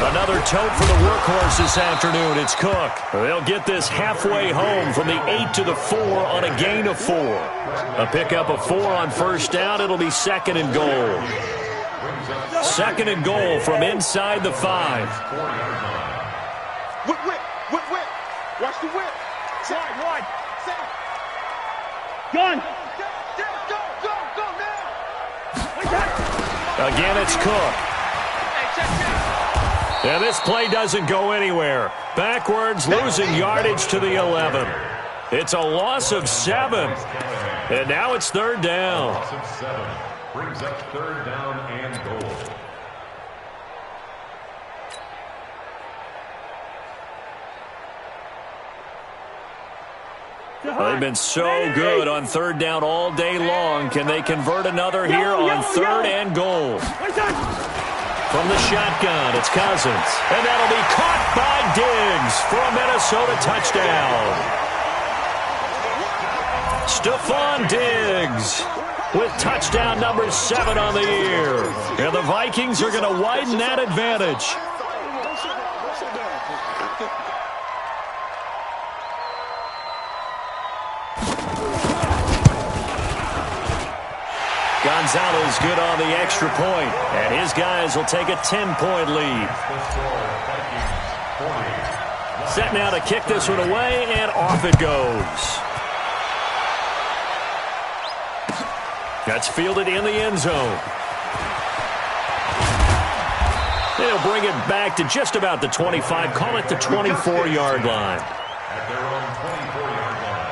Another tote for the workhorse this afternoon. It's Cook. They'll get this halfway home from the 8 to the 4 on a gain of 4. A pickup of 4 on 1st down. It'll be 2nd and goal. 2nd and goal from inside the 5. Whip. Watch the whip. Wide. Gun. Go now. Again, it's Cook. And this play doesn't go anywhere. Backwards, losing yardage to the 11. It's a loss of 7. And now it's 3rd down. Loss of 7 brings up 3rd down and goal. They've been so good on 3rd down all day long. Can they convert another here on 3rd and goal? From the shotgun, it's Cousins. And that'll be caught by Diggs for a Minnesota touchdown. Stephon Diggs with touchdown number 7 on the year. And the Vikings are going to widen that advantage. Gonzalez good on the extra point, and his guys will take a 10-point lead. Set now to kick this one away, and off it goes. That's fielded in the end zone. They'll bring it back to just about the 25, call it the 24-yard line. At their own 24-yard line.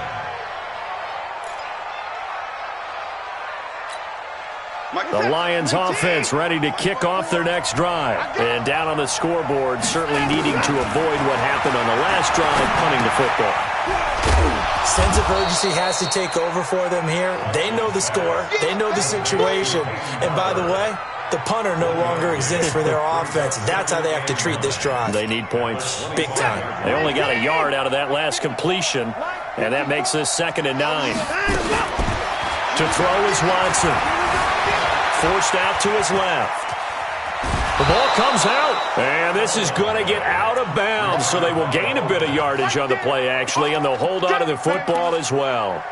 The Lions offense ready to kick off their next drive. And down on the scoreboard, certainly needing to avoid what happened on the last drive, punting the football. Sense of urgency has to take over for them here. They know the score. They know the situation. And by the way, the punter no longer exists for their offense. That's how they have to treat this drive. They need points. Big time. They only got a yard out of that last completion, and that makes this 2nd and 9. To throw is Watson. Forced out to his left. The ball comes out, and this is going to get out of bounds, so they will gain a bit of yardage on the play, actually, and they'll hold on to the football as well.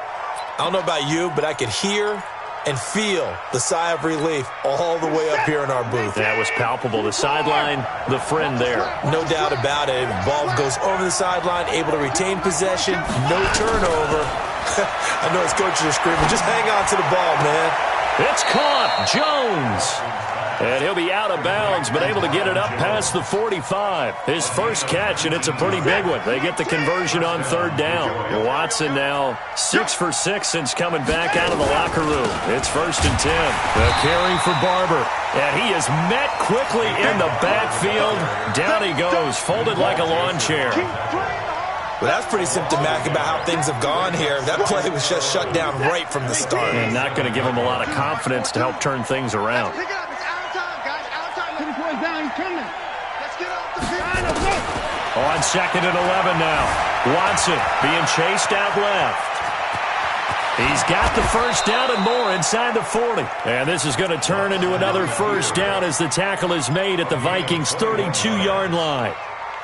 I don't know about you, but I could hear and feel the sigh of relief all the way up here in our booth. That was palpable. The sideline, the friend there. No doubt about it. Ball goes over the sideline, able to retain possession, no turnover. I know his coaches are screaming, just hang on to the ball, man. It's caught. Jones. And he'll be out of bounds, but able to get it up past the 45. His first catch, and it's a pretty big one. They get the conversion on 3rd down. Watson now 6 for 6 since coming back out of the locker room. It's 1st and 10. The carry for Barber. And he is met quickly in the backfield. Down he goes, folded like a lawn chair. Well, that's pretty symptomatic about how things have gone here. That play was just shut down right from the start. And not going to give him a lot of confidence to help turn things around. Pick it up. It's out of time, guys. Out of time. Put his boys down. He's coming. Let's get off the field. On 2nd and 11 now. Watson being chased out left. He's got the first down and more inside the 40. And this is going to turn into another first down as the tackle is made at the Vikings' 32-yard line.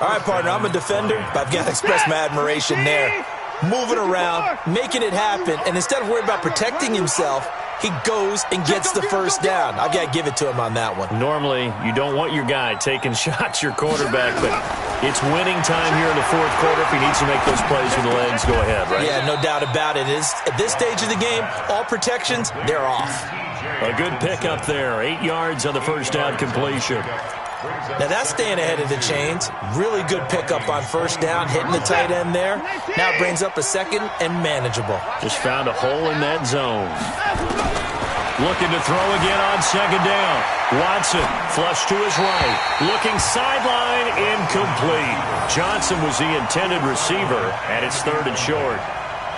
All right, partner, I'm a defender, but I've got to express my admiration there. Moving around, making it happen, and instead of worrying about protecting himself, he goes and gets the first down. I've got to give it to him on that one. Normally, you don't want your guy taking shots, your quarterback, but it's winning time here in the fourth quarter. If he needs to make those plays with the legs, go ahead, right? Yeah, no doubt about it. At this stage of the game, all protections, they're off. A good pickup there. 8 yards on the first down completion. Now that's staying ahead of the chains. Really good pickup on first down, hitting the tight end there. Now it brings up a second and manageable. Just found a hole in that zone. Looking to throw again on second down. Watson, flush to his right. Looking sideline, incomplete. Johnson was the intended receiver, and it's 3rd and short.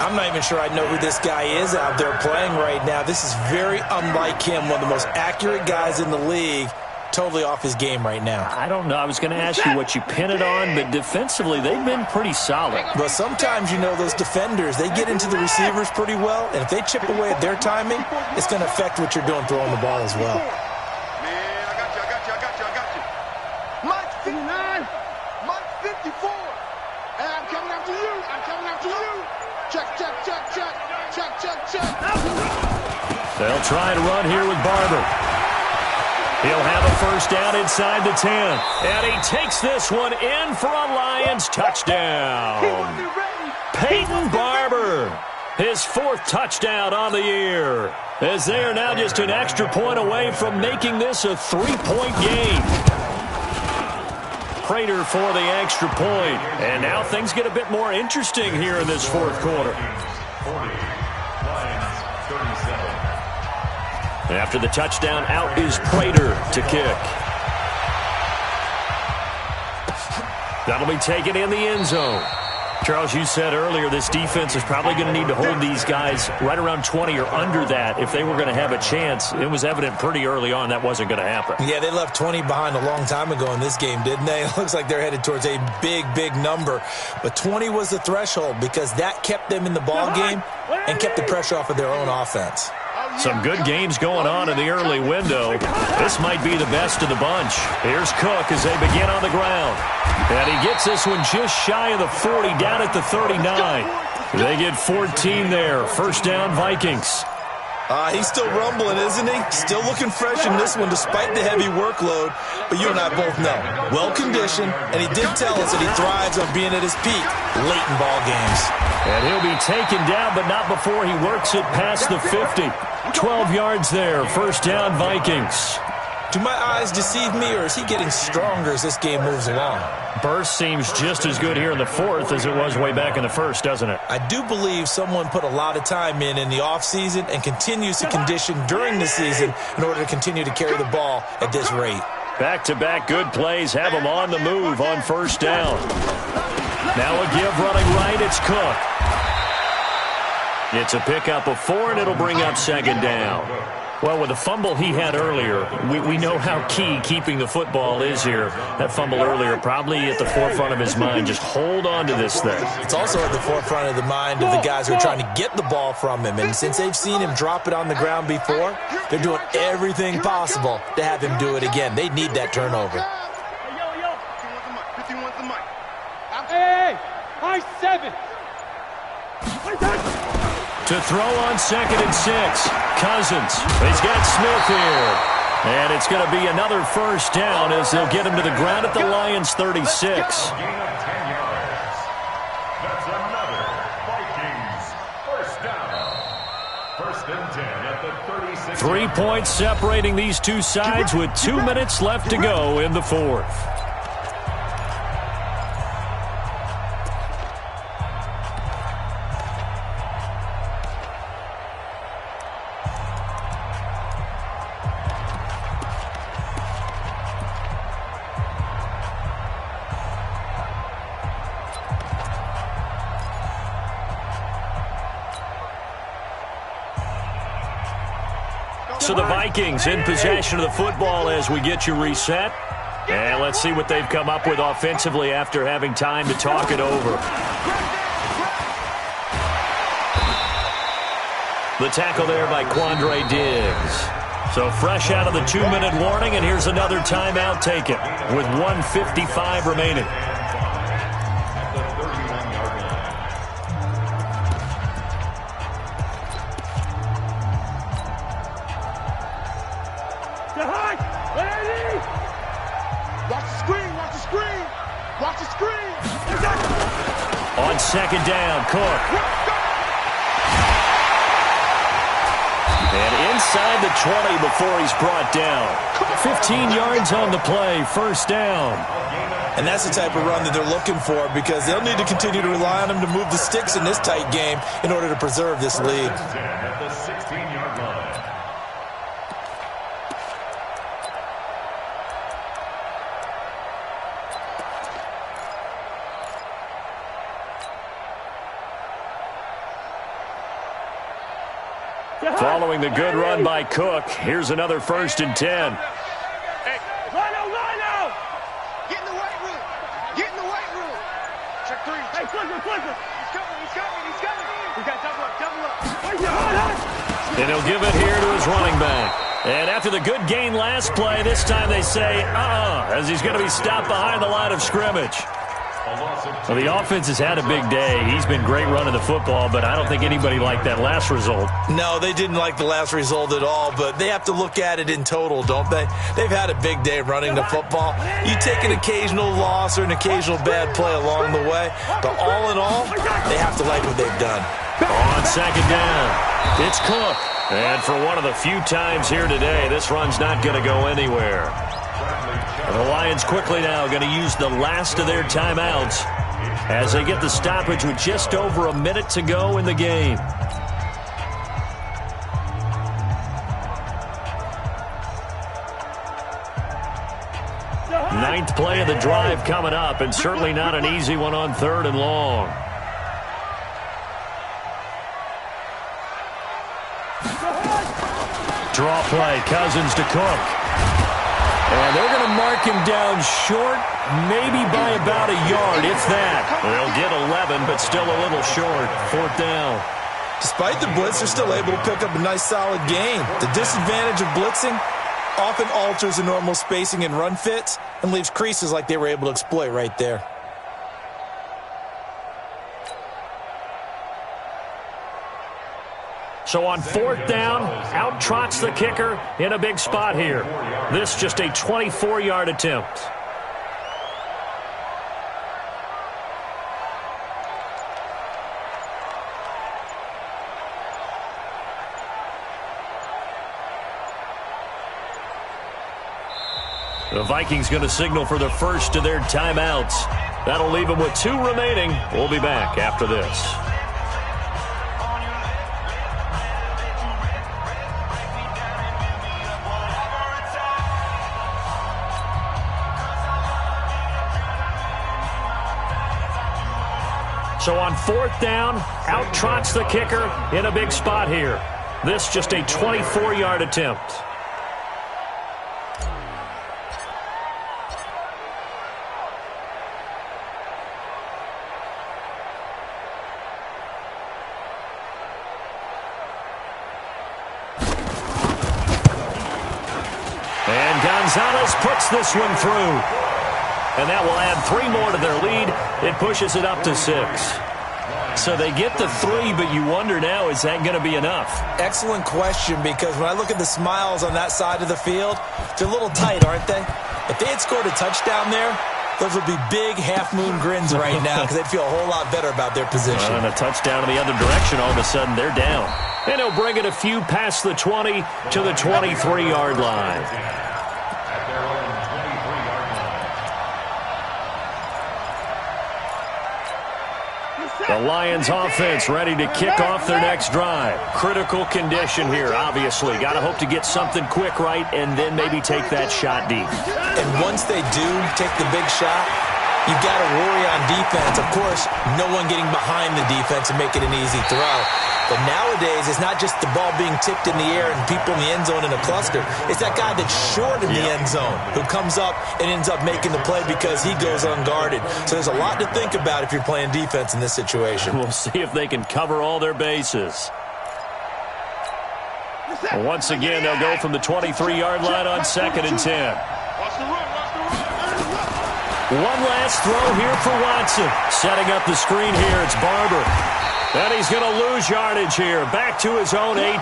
I'm not even sure I know who this guy is out there playing right now. This is very unlike him, one of the most accurate guys in the league. Totally off his game right now. I don't know. I was going to ask you what you pin it on, but defensively, they've been pretty solid. But sometimes, you know, those defenders, they get into the receivers pretty well, and if they chip away at their timing, it's going to affect what you're doing throwing the ball as well. Man, I got you. Mike 59, Mike 54. And I'm coming after you. Check. They'll try to run here with Barber. He'll have a first down inside the 10. And he takes this one in for a Lions touchdown. Peyton Barber, his 4th touchdown on the year, as they are now just an extra point away from making this a 3-point game. Prater for the extra point. And now things get a bit more interesting here in this fourth quarter. 40, Lions 37. After the touchdown, out is Prater to kick. That'll be taken in the end zone. Charles, you said earlier this defense is probably going to need to hold these guys right around 20 or under that if they were going to have a chance. It was evident pretty early on that wasn't going to happen. Yeah, they left 20 behind a long time ago in this game, didn't they? It looks like they're headed towards a big number. But 20 was the threshold because that kept them in the ball game and kept the pressure off of their own offense. Some good games going on in the early window. This might be the best of the bunch. Here's Cook as they begin on the ground. And he gets this one just shy of the 40, down at the 39. They get 14 there. First down, Vikings. He's still rumbling, isn't he? Still looking fresh in this one despite the heavy workload. But you and I both know, well-conditioned, and he did tell us that he thrives on being at his peak late in ball games. And he'll be taken down, but not before he works it past the 50. 12 yards there. First down, Vikings. Do my eyes deceive me, or is he getting stronger as this game moves along? Burst seems just as good here in the fourth as it was way back in the first, doesn't it? I do believe someone put a lot of time in the offseason and continues to condition during the season in order to continue to carry the ball at this rate. Back-to-back good plays have him on the move on first down. Now a give running right, it's Cook. It's a pickup of 4, and it'll bring up second down. Well, with the fumble he had earlier, we know how key keeping the football is here. That fumble earlier probably at the forefront of his mind. Just hold on to this thing. It's also at the forefront of the mind of the guys who are trying to get the ball from him. And since they've seen him drop it on the ground before, they're doing everything possible to have him do it again. They need that turnover. Hey, high 7. To throw on 2nd and 6. Cousins. He's got Smith here. And it's going to be another first down as they'll get him to the ground at the Lions 36. Gain of 10 yards. That's another Vikings first down. First and 10 at the 36. 3 points separating these two sides with 2 minutes left to go in the fourth. So the Vikings in possession of the football as we get you reset. And let's see what they've come up with offensively after having time to talk it over. The tackle there by Quandre Diggs. So fresh out of the 2-minute warning, and here's another timeout taken with 1:55 remaining. On second down, Cook. And inside the 20 before he's brought down. 15 yards on the play, first down. And that's the type of run that they're looking for because they'll need to continue to rely on him to move the sticks in this tight game in order to preserve this lead. At the 16-yard line. Following the good run by Cook, here's another 1st and 10. Hey, Lino! Get in the weight room! Get in the weight room! Check 3. Hey, Clifford! He's coming! We got double up! And he'll give it here to his running back. And after the good gain last play, this time they say, as he's going to be stopped behind the line of scrimmage. Well, the offense has had a big day. He's been great running the football, but I don't think anybody liked that last result. No, they didn't like the last result at all, but they have to look at it in total, don't they? They've had a big day running the football. You take an occasional loss or an occasional bad play along the way, but all in all, they have to like what they've done. On second down, it's Cook. And for one of the few times here today, this run's not going to go anywhere. The Lions quickly now going to use the last of their timeouts as they get the stoppage with just over a minute to go in the game. Ninth play of the drive coming up, and certainly not an easy one on 3rd and long. Draw play, Cousins to Cook. And they're going to mark him down short, maybe by about a yard, if that. They'll get 11, but still a little short. 4th down. Despite the blitz, they're still able to pick up a nice solid gain. The disadvantage of blitzing often alters the normal spacing and run fits and leaves creases like they were able to exploit right there. So on 4th down, out trots the kicker in a big spot here. This just a 24-yard attempt. The Vikings going to signal for the first of their timeouts. That'll leave them with 2 remaining. We'll be back after this. So on 4th down, out trots the kicker in a big spot here. This just a 24-yard attempt. And Gonzalez puts this one through. And that will add 3 more to their lead. It pushes it up to 6. So they get the 3, but you wonder now, is that going to be enough? Excellent question, because when I look at the smiles on that side of the field, they're a little tight, aren't they? If they had scored a touchdown there, those would be big half-moon grins right now because they'd feel a whole lot better about their position. And a touchdown in the other direction, all of a sudden they're down. And he'll bring it a few past the 20 to the 23-yard line. The Lions offense ready to kick off their next drive. Critical condition here, obviously. Got to hope to get something quick right and then maybe take that shot deep. And once they do take the big shot, you've got to worry on defense. Of course, no one getting behind the defense and making an easy throw. But nowadays, it's not just the ball being tipped in the air and people in the end zone in a cluster. It's that guy that's short in the end zone who comes up and ends up making the play because he goes unguarded. So there's a lot to think about if you're playing defense in this situation. We'll see if they can cover all their bases. Once again, they'll go from the 23-yard line on 2nd and 10. One last throw here for Watson. Setting up the screen here, it's Barber. And he's going to lose yardage here. Back to his own 18.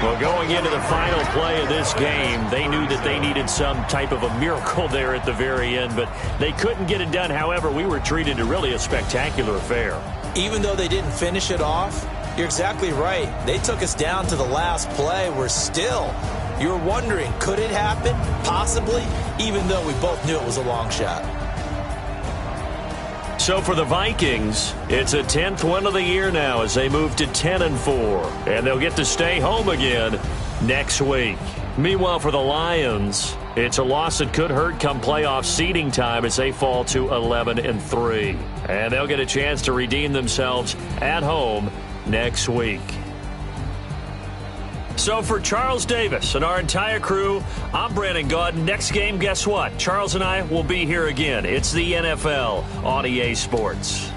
Well, going into the final play of this game, they knew that they needed some type of a miracle there at the very end, but they couldn't get it done. However, we were treated to really a spectacular affair. Even though they didn't finish it off, you're exactly right. They took us down to the last play. We're still, you're wondering, could it happen? Possibly, even though we both knew it was a long shot. So for the Vikings, it's a 10th win of the year now as they move to 10-4, and they'll get to stay home again next week. Meanwhile, for the Lions, it's a loss that could hurt come playoff seeding time as they fall to 11-3, and they'll get a chance to redeem themselves at home next week. So for Charles Davis and our entire crew, I'm Brandon Gaudin. Next game, guess what? Charles and I will be here again. It's the NFL on EA Sports.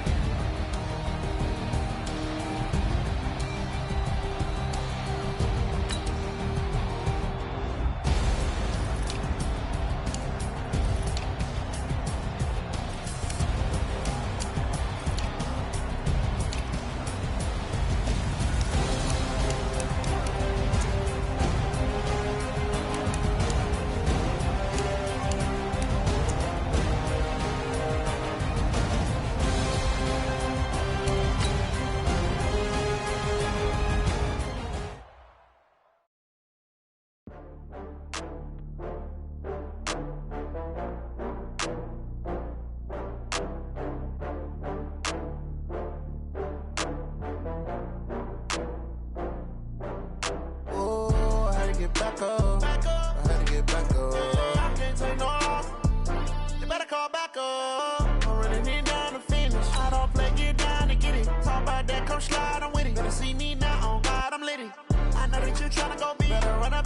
Slide, I'm with it. Better see me now, on God, I'm litty. I know that you tryna go be. Better run up